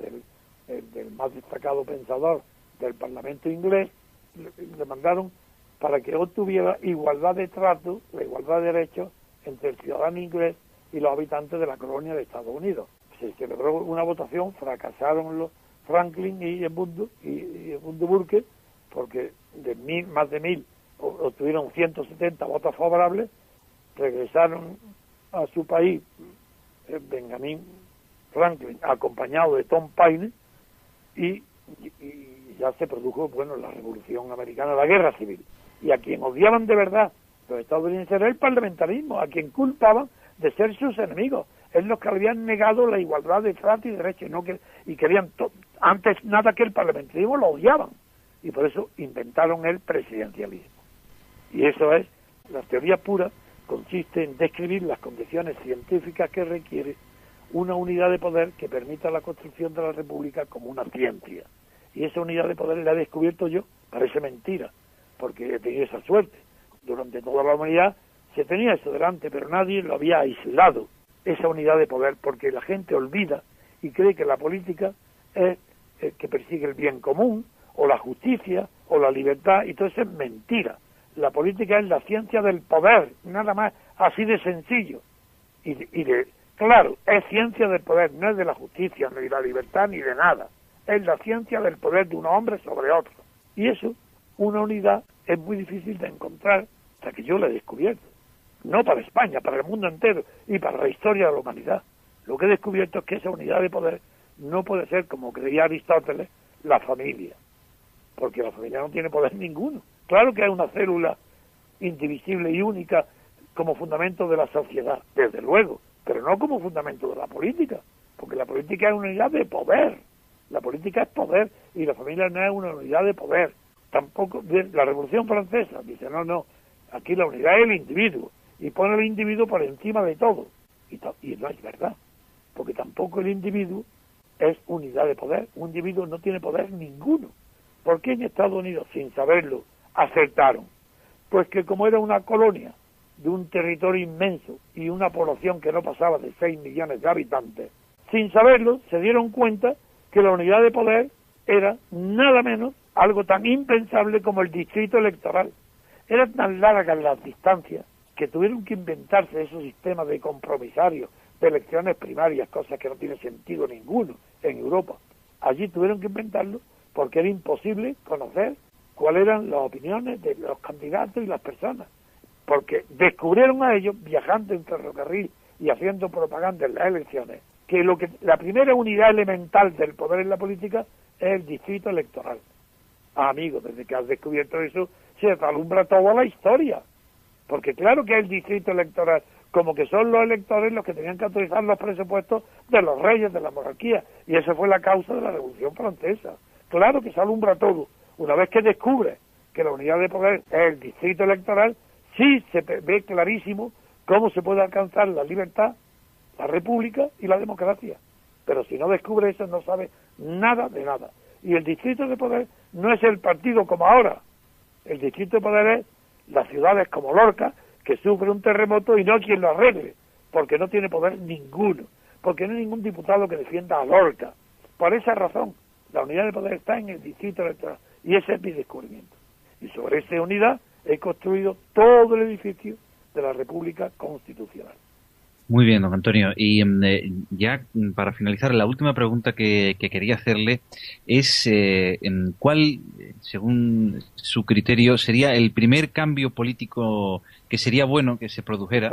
del más destacado pensador del Parlamento inglés, le mandaron para que obtuviera igualdad de trato, la igualdad de derechos entre el ciudadano inglés y los habitantes de la colonia de Estados Unidos. Se celebró una votación, fracasaron los Franklin y Edmundo Burke, porque más de 1000 obtuvieron 170 votos favorables, regresaron a su país Benjamin Franklin acompañado de Tom Paine y ya se produjo, la Revolución Americana, la Guerra Civil. Y a quien odiaban de verdad los estadounidenses era el parlamentarismo, a quien culpaban de ser sus enemigos. Es los que habían negado la igualdad de trato y derechos, y querían antes nada que el parlamentarismo lo odiaban, y por eso inventaron el presidencialismo. Y eso es, la teoría pura consiste en describir las condiciones científicas que requiere una unidad de poder que permita la construcción de la República como una ciencia. Y esa unidad de poder la he descubierto yo, parece mentira, porque he tenido esa suerte. Durante toda la humanidad se tenía eso delante, pero nadie lo había aislado, esa unidad de poder, porque la gente olvida y cree que la política es que persigue el bien común, o la justicia, o la libertad, y todo eso es mentira. La política es la ciencia del poder, nada más, así de sencillo. Claro, es ciencia del poder, no es de la justicia, ni de la libertad, ni de nada. Es la ciencia del poder de un hombre sobre otro. Y eso, una unidad, es muy difícil de encontrar hasta que yo la he descubierto. No para España, para el mundo entero y para la historia de la humanidad. Lo que he descubierto es que esa unidad de poder no puede ser, como creía Aristóteles, la familia. Porque la familia no tiene poder ninguno. Claro que hay una célula indivisible y única como fundamento de la sociedad, desde luego, pero no como fundamento de la política, porque la política es una unidad de poder. La política es poder y la familia no es una unidad de poder. Tampoco la Revolución Francesa dice, no, aquí la unidad es el individuo y pone al individuo por encima de todo. Y no es verdad, porque tampoco el individuo es unidad de poder. Un individuo no tiene poder ninguno. ¿Por qué en Estados Unidos, sin saberlo, acertaron? Pues que como era una colonia de un territorio inmenso y una población que no pasaba de 6 millones de habitantes, sin saberlo se dieron cuenta que la unidad de poder era nada menos algo tan impensable como el distrito electoral. Eran tan largas las distancias que tuvieron que inventarse esos sistemas de compromisarios, de elecciones primarias, cosas que no tiene sentido ninguno en Europa. Allí tuvieron que inventarlo porque era imposible conocer cuáles eran las opiniones de los candidatos y las personas, porque descubrieron a ellos, viajando en ferrocarril y haciendo propaganda en las elecciones, que la primera unidad elemental del poder en la política es el distrito electoral. Amigos, desde que has descubierto eso, se te alumbra toda la historia, porque claro que es el distrito electoral, como que son los electores los que tenían que autorizar los presupuestos de los reyes de la monarquía, y esa fue la causa de la Revolución Francesa. Claro que se alumbra todo. Una vez que descubre que la unidad de poder es el distrito electoral, sí se ve clarísimo cómo se puede alcanzar la libertad, la república y la democracia. Pero si no descubre eso, no sabe nada de nada. Y el distrito de poder no es el partido como ahora, El distrito de poder es las ciudades como Lorca, que sufre un terremoto y no quien lo arregle, porque no tiene poder ninguno, porque no hay ningún diputado que defienda a Lorca. Por esa razón, la unidad de poder está en el distrito electoral, y ese es mi descubrimiento. Y sobre esa unidad he construido todo el edificio de la República Constitucional. Muy bien, don Antonio. Y ya para finalizar, la última pregunta que quería hacerle es ¿cuál, según su criterio, sería el primer cambio político que sería bueno que se produjera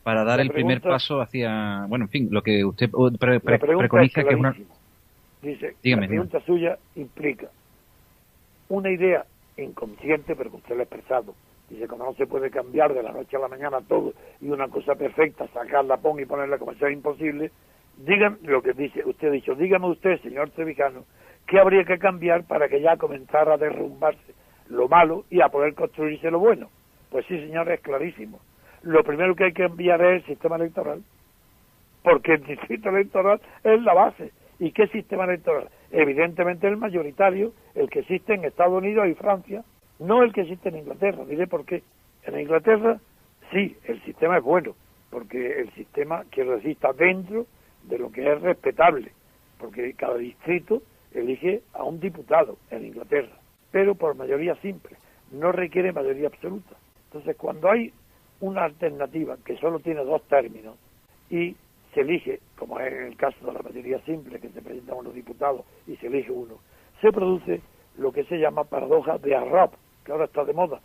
para dar el primer paso hacia, bueno, en fin, lo que usted preconiza que es una... Dice, dígame, la pregunta suya implica una idea inconsciente, pero que usted lo ha expresado. Dice, como no se puede cambiar de la noche a la mañana todo y una cosa perfecta, sacarla, y ponerla como sea imposible, digan lo que dice usted ha dicho, dígame usted, señor Trevijano, qué habría que cambiar para que ya comenzara a derrumbarse lo malo y a poder construirse lo bueno. Pues sí, señor, es clarísimo. Lo primero que hay que cambiar es el sistema electoral, porque el distrito electoral es la base. ¿Y qué sistema electoral? Evidentemente el mayoritario, el que existe en Estados Unidos y Francia, no el que existe en Inglaterra. Diré por qué. En Inglaterra, sí, el sistema es bueno, porque el sistema, quiero decir, está dentro de lo que es respetable, porque cada distrito elige a un diputado en Inglaterra, pero por mayoría simple, no requiere mayoría absoluta. Entonces, cuando hay una alternativa que solo tiene dos términos y se elige, como es en el caso de la mayoría simple, que se presentan unos diputados y se elige uno, se produce lo que se llama paradoja de Arrop, que ahora está de moda.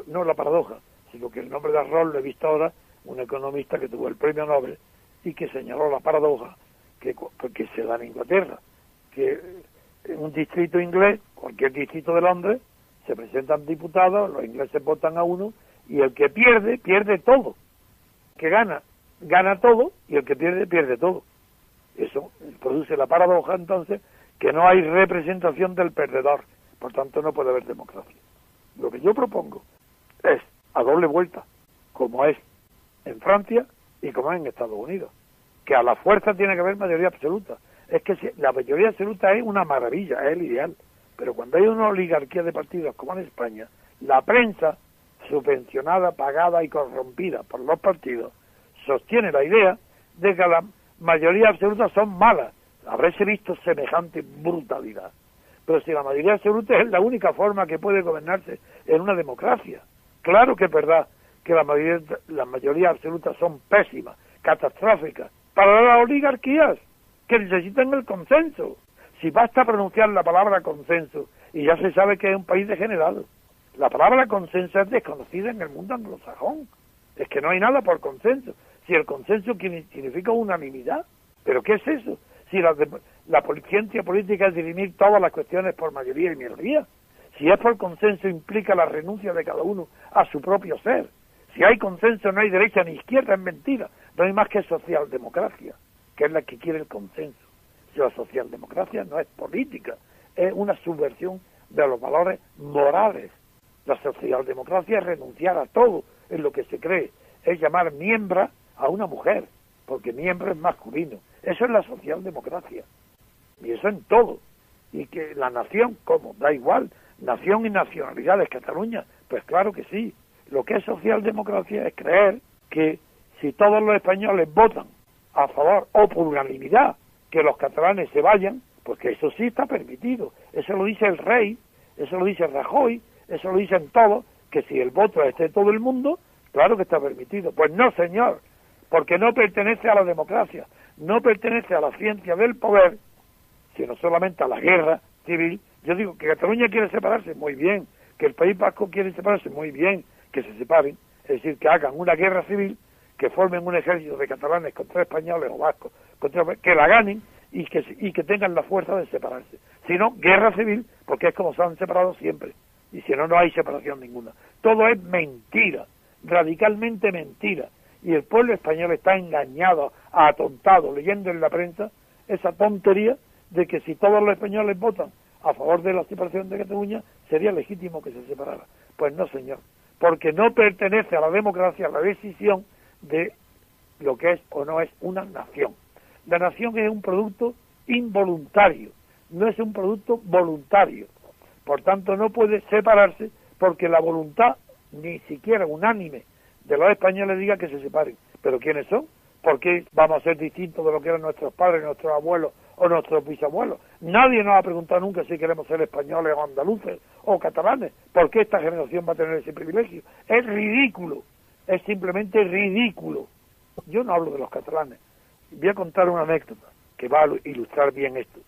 No la paradoja, sino que el nombre de Arrop lo he visto ahora, un economista que tuvo el premio Nobel y que señaló la paradoja que se da en Inglaterra, que en un distrito inglés, cualquier distrito de Londres, se presentan diputados, los ingleses votan a uno y el que pierde, pierde todo. El que gana, gana todo y el que pierde, pierde todo. Eso produce la paradoja entonces que no hay representación del perdedor, por tanto no puede haber democracia. Lo que yo propongo es a doble vuelta, como es en Francia y como es en Estados Unidos, que a la fuerza tiene que haber mayoría absoluta. Es que la mayoría absoluta es una maravilla, es el ideal, pero cuando hay una oligarquía de partidos como en España, la prensa, subvencionada, pagada y corrompida por los partidos, sostiene la idea de que las mayorías absolutas son malas. Habrése visto semejante brutalidad. Pero si la mayoría absoluta es la única forma que puede gobernarse en una democracia. Claro que es verdad que las mayorías absolutas son pésimas, catastróficas, para las oligarquías, que necesitan el consenso. Si basta pronunciar la palabra consenso, y ya se sabe que es un país degenerado. La palabra consenso es desconocida en el mundo anglosajón. Es que no hay nada por consenso. Si el consenso significa unanimidad, ¿pero qué es eso? Si la ciencia política es dirimir todas las cuestiones por mayoría y minoría. Si es por consenso implica la renuncia de cada uno a su propio ser. Si hay consenso no hay derecha ni izquierda, es mentira. No hay más que socialdemocracia, que es la que quiere el consenso. Si la socialdemocracia no es política, es una subversión de los valores morales. La socialdemocracia es renunciar a todo en lo que se cree, es llamar miembra a una mujer, porque miembro es masculino. Eso es la socialdemocracia. Y eso en todo. Y que la nación, ¿cómo? Da igual. Nación y nacionalidades, Cataluña, pues claro que sí. Lo que es socialdemocracia es creer que si todos los españoles votan a favor o por unanimidad que los catalanes se vayan, pues que eso sí está permitido. Eso lo dice el rey, eso lo dice Rajoy, eso lo dicen todos, que si el voto es de todo el mundo, claro que está permitido. Pues no, señor, porque no pertenece a la democracia, no pertenece a la ciencia del poder, sino solamente a la guerra civil. Yo digo que Cataluña quiere separarse, muy bien, que el País Vasco quiere separarse, muy bien, que se separen, es decir, que hagan una guerra civil, que formen un ejército de catalanes contra españoles o vascos, que la ganen y que tengan la fuerza de separarse. Si no, guerra civil, porque es como se han separado siempre, y si no, no hay separación ninguna. Todo es mentira, radicalmente mentira, y el pueblo español está engañado, atontado, leyendo en la prensa esa tontería de que si todos los españoles votan a favor de la separación de Cataluña, sería legítimo que se separara. Pues no, señor, porque no pertenece a la democracia la decisión de lo que es o no es una nación. La nación es un producto involuntario, no es un producto voluntario. Por tanto, no puede separarse porque la voluntad, ni siquiera unánime, de los españoles diga que se separen. ¿Pero quiénes son? ¿Por qué vamos a ser distintos de lo que eran nuestros padres, nuestros abuelos o nuestros bisabuelos? Nadie nos ha preguntado nunca si queremos ser españoles o andaluces o catalanes. ¿Por qué esta generación va a tener ese privilegio? Es ridículo, es simplemente ridículo. Yo no hablo de los catalanes. Voy a contar una anécdota que va a ilustrar bien esto.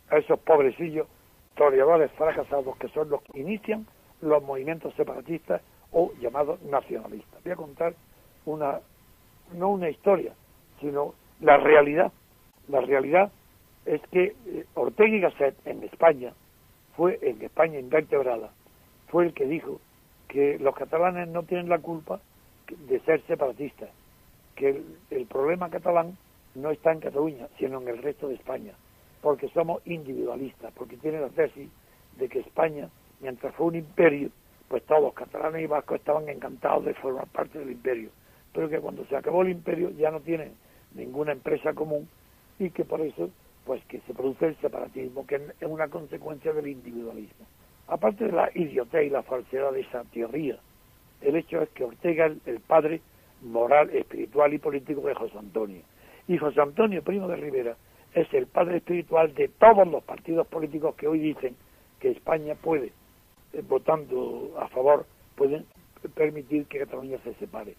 A esos pobrecillos historiadores fracasados que son los que inician los movimientos separatistas o llamados nacionalistas. Voy a contar no una historia, sino la realidad. La realidad es que Ortega y Gasset en España invertebrada, fue el que dijo que los catalanes no tienen la culpa de ser separatistas, que el problema catalán no está en Cataluña, sino en el resto de España, porque somos individualistas, porque tiene la tesis de que España, mientras fue un imperio, pues todos, catalanes y vascos, estaban encantados de formar parte del imperio, pero que cuando se acabó el imperio ya no tienen ninguna empresa común y que por eso, pues que se produce el separatismo, que es una consecuencia del individualismo. Aparte de la idiotez y la falsedad de esa teoría, el hecho es que Ortega es el padre moral, espiritual y político de José Antonio. Y José Antonio Primo de Rivera es el padre espiritual de todos los partidos políticos que hoy dicen que España puede, votando a favor, pueden permitir que Cataluña se separe.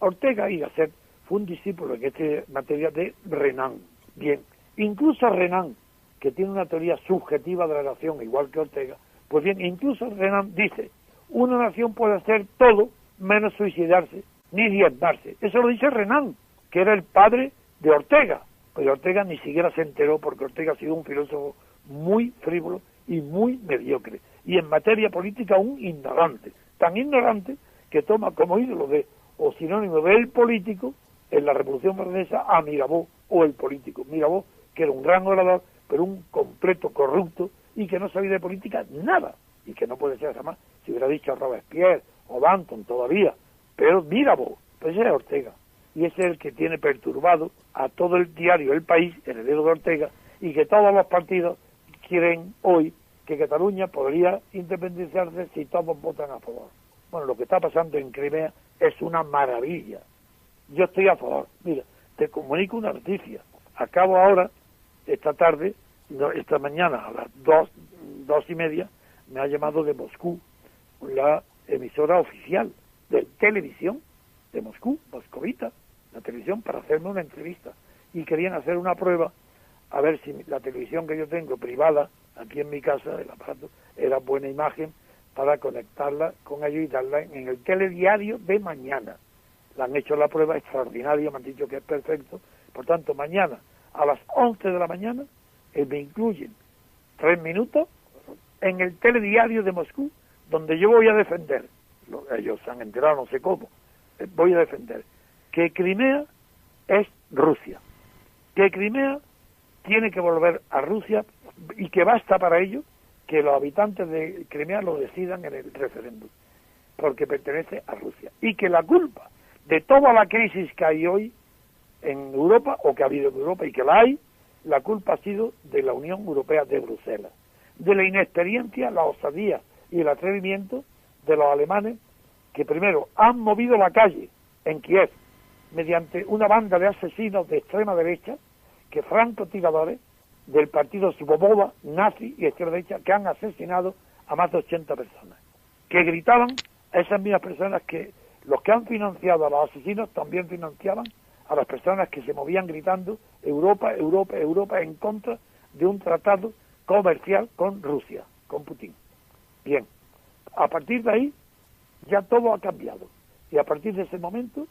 Ortega y Gasset fue un discípulo en esta materia de Renan. Bien, incluso Renan, que tiene una teoría subjetiva de la nación, igual que Ortega, pues bien, incluso Renan dice, una nación puede hacer todo menos suicidarse, ni diezmarse. Eso lo dice Renan, que era el padre de Ortega. Pero Ortega ni siquiera se enteró, porque Ortega ha sido un filósofo muy frívolo y muy mediocre. Y en materia política un ignorante. Tan ignorante que toma como ídolo o sinónimo del político en la Revolución Francesa a Mirabeau, o el político. Mirabeau, que era un gran orador, pero un completo corrupto y que no sabía de política nada. Y que no puede ser jamás, si hubiera dicho Robespierre o Danton todavía. Pero Mirabeau, pues ese es Ortega. Y ese es el que tiene perturbado a todo el diario El País, heredero de Ortega, y que todos los partidos quieren hoy que Cataluña podría independizarse si todos votan a favor. Bueno, lo que está pasando en Crimea es una maravilla. Yo estoy a favor. Mira, te comunico una noticia. Acabo ahora, esta mañana a las 2:30, me ha llamado de Moscú, la emisora oficial de televisión de Moscú, moscovita, la televisión, para hacerme una entrevista. Y querían hacer una prueba, a ver si la televisión que yo tengo privada, aquí en mi casa, el aparato, era buena imagen para conectarla con ellos y darla en el telediario de mañana. Le han hecho la prueba extraordinaria, me han dicho que es perfecto. Por tanto, mañana a las 11 de la mañana me incluyen 3 minutos en el telediario de Moscú, donde yo voy a defender, ellos se han enterado, no sé cómo, voy a defender que Crimea es Rusia, que Crimea tiene que volver a Rusia y que basta para ello que los habitantes de Crimea lo decidan en el referéndum, porque pertenece a Rusia, y que la culpa de toda la crisis que hay hoy en Europa, o que ha habido en Europa y que la hay, la culpa ha sido de la Unión Europea, de Bruselas, de la inexperiencia, la osadía y el atrevimiento de los alemanes, que primero han movido la calle en Kiev mediante una banda de asesinos de extrema derecha, que francotiradores del partido Svoboda, nazi y extrema derecha, que han asesinado a más de 80 personas, que gritaban a esas mismas personas que los que han financiado a los asesinos también financiaban a las personas que se movían gritando Europa, Europa, Europa, en contra de un tratado comercial con Rusia, con Putin. Bien, a partir de ahí ya todo ha cambiado, y a partir de ese momento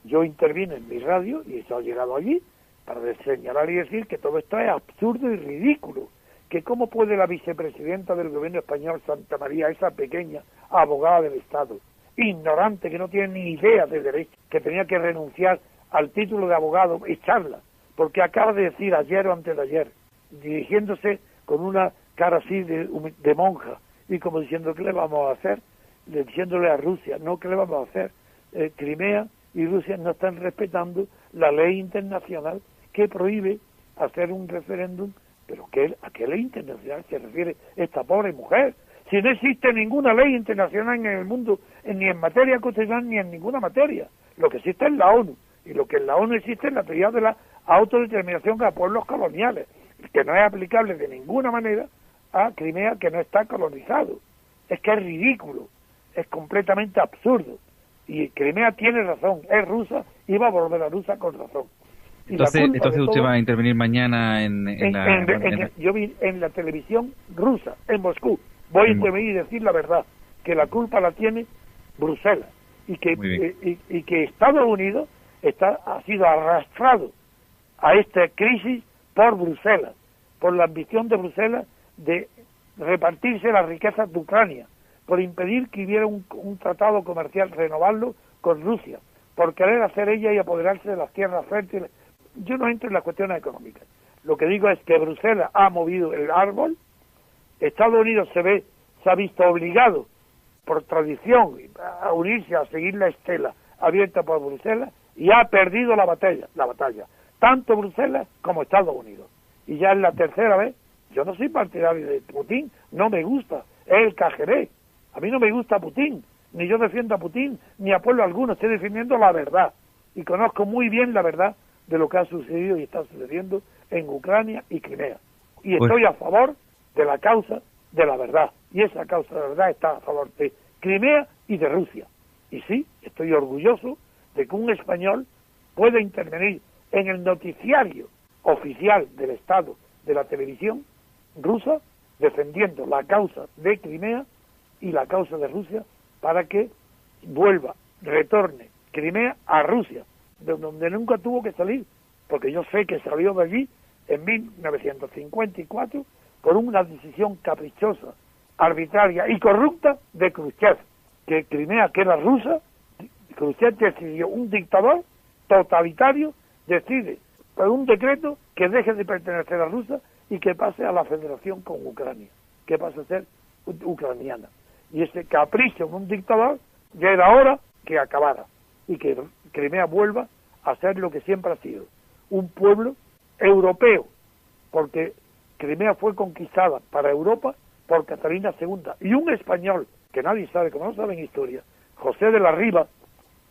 yo intervino en mi radio, y eso ha llegado allí, para señalar y decir que todo esto es absurdo y ridículo, que cómo puede la vicepresidenta del gobierno español, Santa María, esa pequeña abogada del Estado, ignorante, que no tiene ni idea de derecho, que tenía que renunciar al título de abogado, echarla, porque acaba de decir ayer o antes de ayer, dirigiéndose con una cara así de monja, y como diciendo, ¿qué le vamos a hacer? Diciéndole a Rusia, no, ¿qué le vamos a hacer? Crimea y Rusia no están respetando la ley internacional que prohíbe hacer un referéndum. Pero ¿a qué ley internacional se refiere esta pobre mujer? Si no existe ninguna ley internacional en el mundo, ni en materia constitucional, ni en ninguna materia. Lo que existe es la ONU. Y lo que en la ONU existe es la teoría de la autodeterminación a pueblos coloniales, que no es aplicable de ninguna manera a Crimea, que no está colonizado. Es que es ridículo, es completamente absurdo. Y Crimea tiene razón, es rusa y va a volver a rusa con razón. Entonces usted va a intervenir mañana yo vi en la televisión rusa, en Moscú. Voy a intervenir y decir la verdad, que la culpa la tiene Bruselas y que Estados Unidos ha sido arrastrado a esta crisis por Bruselas, por la ambición de Bruselas de repartirse las riquezas de Ucrania, por impedir que hubiera un tratado comercial, renovarlo con Rusia, por querer hacer ella y apoderarse de las tierras fértiles. Yo no entro en las cuestiones económicas. Lo que digo es que Bruselas ha movido el árbol, Estados Unidos se ha visto obligado por tradición a unirse, a seguir la estela abierta por Bruselas, y ha perdido la batalla, tanto Bruselas como Estados Unidos. Y ya es la tercera vez. Yo no soy partidario de Putin, no me gusta, es el KGB. A mí no me gusta Putin, ni yo defiendo a Putin, ni a pueblo alguno, estoy defendiendo la verdad. Y conozco muy bien la verdad de lo que ha sucedido y está sucediendo en Ucrania y Crimea. Y estoy a favor de la causa de la verdad. Y esa causa de la verdad está a favor de Crimea y de Rusia. Y sí, estoy orgulloso de que un español pueda intervenir en el noticiario oficial del Estado de la televisión rusa, defendiendo la causa de Crimea y la causa de Rusia para que retorne Crimea a Rusia, de donde nunca tuvo que salir, porque yo sé que salió de allí en 1954 por una decisión caprichosa, arbitraria y corrupta de Khrushchev, que Crimea, que era rusa, Khrushchev decidió, un dictador totalitario decide por un decreto que deje de pertenecer a Rusia y que pase a la federación con Ucrania, que pase a ser ucraniana. Y ese capricho de un dictador ya era hora que acabara y que Crimea vuelva a ser lo que siempre ha sido, un pueblo europeo, porque Crimea fue conquistada para Europa por Catalina II, y un español que nadie sabe, como no saben historia, José de la Riva,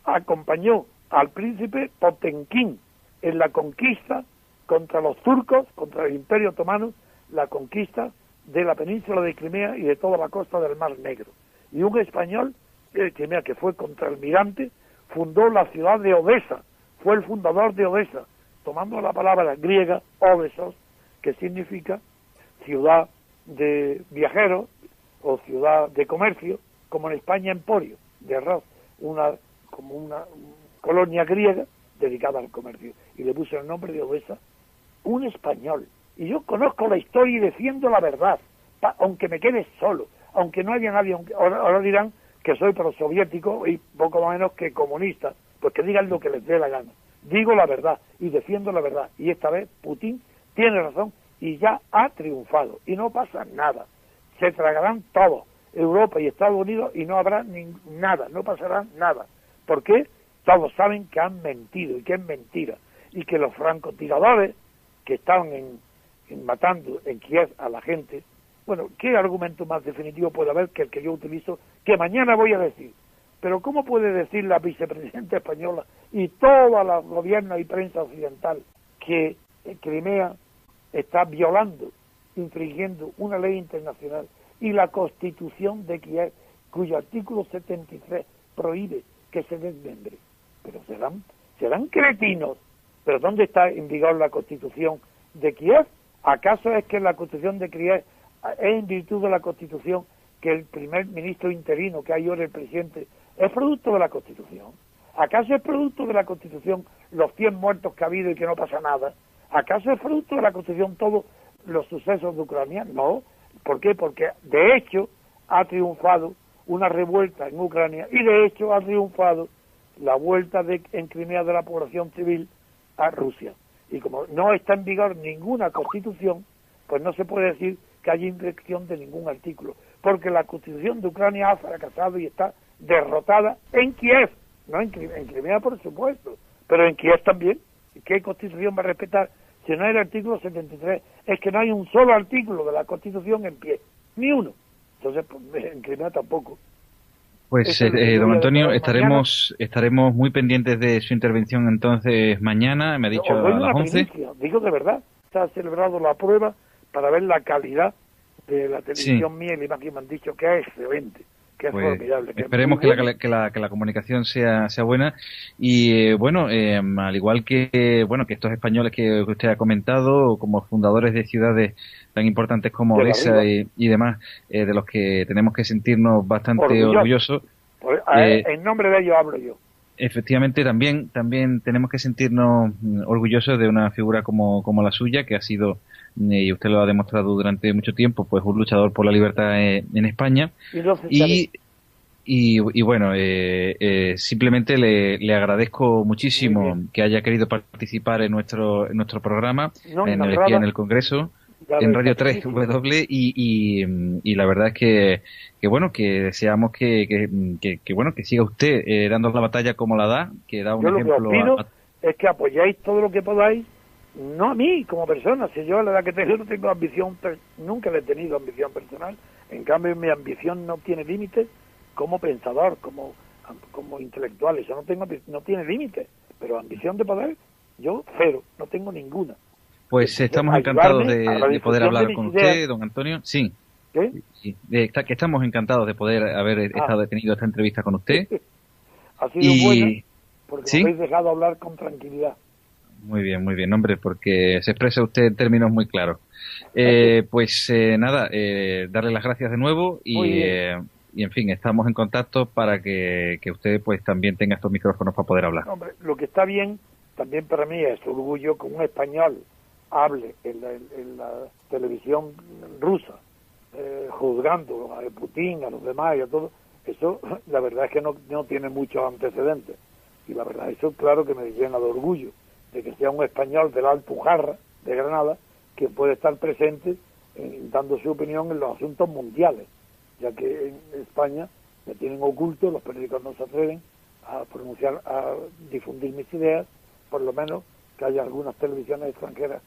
acompañó al príncipe Potenquín en la conquista contra los turcos, contra el Imperio Otomano, la conquista de la península de Crimea y de toda la costa del Mar Negro. Y un español, Crimea, que fue contraalmirante, fundó la ciudad de Odesa, fue el fundador de Odesa, tomando la palabra griega, Odesos, que significa ciudad de viajeros o ciudad de comercio, como en España Emporio, de arroz, como una colonia griega dedicada al comercio, y le puso el nombre de Odesa, un español. Y yo conozco la historia y defiendo la verdad, aunque me quede solo, aunque no haya nadie, ahora dirán que soy prosoviético y poco menos que comunista, pues que digan lo que les dé la gana. Digo la verdad y defiendo la verdad, y esta vez Putin tiene razón y ya ha triunfado, y no pasa nada. Se tragarán todos, Europa y Estados Unidos, y no habrá nada, no pasará nada. ¿Por qué? Todos saben que han mentido y que es mentira, y que los francotiradores que estaban matando en Kiev a la gente, bueno, ¿qué argumento más definitivo puede haber que el que yo utilizo, que mañana voy a decir? Pero ¿cómo puede decir la vicepresidenta española y toda la gobierno y prensa occidental que Crimea está violando, infringiendo una ley internacional y la Constitución de Kiev, cuyo artículo 73 prohíbe que se desmembre? Pero serán cretinos. ¿Pero dónde está en vigor la Constitución de Kiev? ¿Acaso es que la Constitución de Kiev es en virtud de la Constitución que el primer ministro interino, que hay ahora el presidente, es producto de la Constitución? ¿Acaso es producto de la Constitución los 100 muertos que ha habido y que no pasa nada? ¿Acaso es producto de la Constitución todos los sucesos de Ucrania? No. ¿Por qué? Porque de hecho ha triunfado una revuelta en Ucrania y de hecho ha triunfado la vuelta en Crimea de la población civil a Rusia. Y como no está en vigor ninguna Constitución, pues no se puede decir que haya infracción de ningún artículo, porque la Constitución de Ucrania ha fracasado y está derrotada en Kiev, no en Crimea, por supuesto, pero en Kiev también. ¿Qué Constitución va a respetar si no hay el artículo 73? Es que no hay un solo artículo de la Constitución en pie, ni uno. Entonces, pues, en Crimea tampoco. Pues, don Antonio, estaremos muy pendientes de su intervención entonces mañana, me ha dicho Os doy a las una 11. primicia, digo de verdad, se ha celebrado la prueba para ver la calidad de la televisión mía y la imagen me han dicho que es excelente, que es Pues formidable. esperemos que la comunicación sea buena y bueno, al igual que bueno que estos españoles que usted ha comentado como fundadores de ciudades tan importantes como Odessa y demás, de los que tenemos que sentirnos bastante orgullosos. En nombre de ellos hablo yo. Efectivamente, también tenemos que sentirnos orgullosos de una figura como la suya, que ha sido, y usted lo ha demostrado durante mucho tiempo, pues un luchador por la libertad en España. Y bueno, simplemente le agradezco muchísimo que haya querido participar en nuestro programa, en el Espía en el Congreso, en Radio 3W, y la verdad es que bueno, que deseamos que bueno, que siga usted dando la batalla como la da, que da un ejemplo. Yo lo que os pido es que apoyáis todo lo que podáis, no a mí como persona, si yo a la edad que tengo no tengo ambición, nunca he tenido ambición personal, en cambio mi ambición no tiene límites como pensador, como intelectual, eso no tiene límites, pero ambición de poder, yo cero, no tengo ninguna. Pues estamos encantados de poder hablar con usted, don Antonio. Sí. ¿Qué? Sí, que estamos encantados de poder haber tenido esta entrevista con usted. Ha sido buena porque me habéis dejado hablar con tranquilidad. Muy bien, hombre, porque se expresa usted en términos muy claros. Pues nada, darle las gracias de nuevo y en fin, estamos en contacto para que usted pues también tenga estos micrófonos para poder hablar. Hombre, lo que está bien, también para mí es orgullo que un español hable en la televisión rusa, juzgando a Putin, a los demás y a todo, eso la verdad es que no tiene muchos antecedentes. Y la verdad, eso claro que me llena de orgullo, de que sea un español de la Alpujarra, de Granada, que puede estar presente dando su opinión en los asuntos mundiales, ya que en España me tienen oculto, los periódicos no se atreven a difundir mis ideas, por lo menos que haya algunas televisiones extranjeras,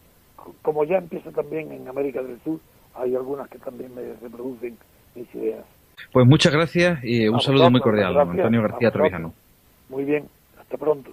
como ya empieza también en América del Sur, hay algunas que también me reproducen mis ideas. Pues muchas gracias y un saludo muy cordial, Antonio García Trevijano. Muy bien, hasta pronto.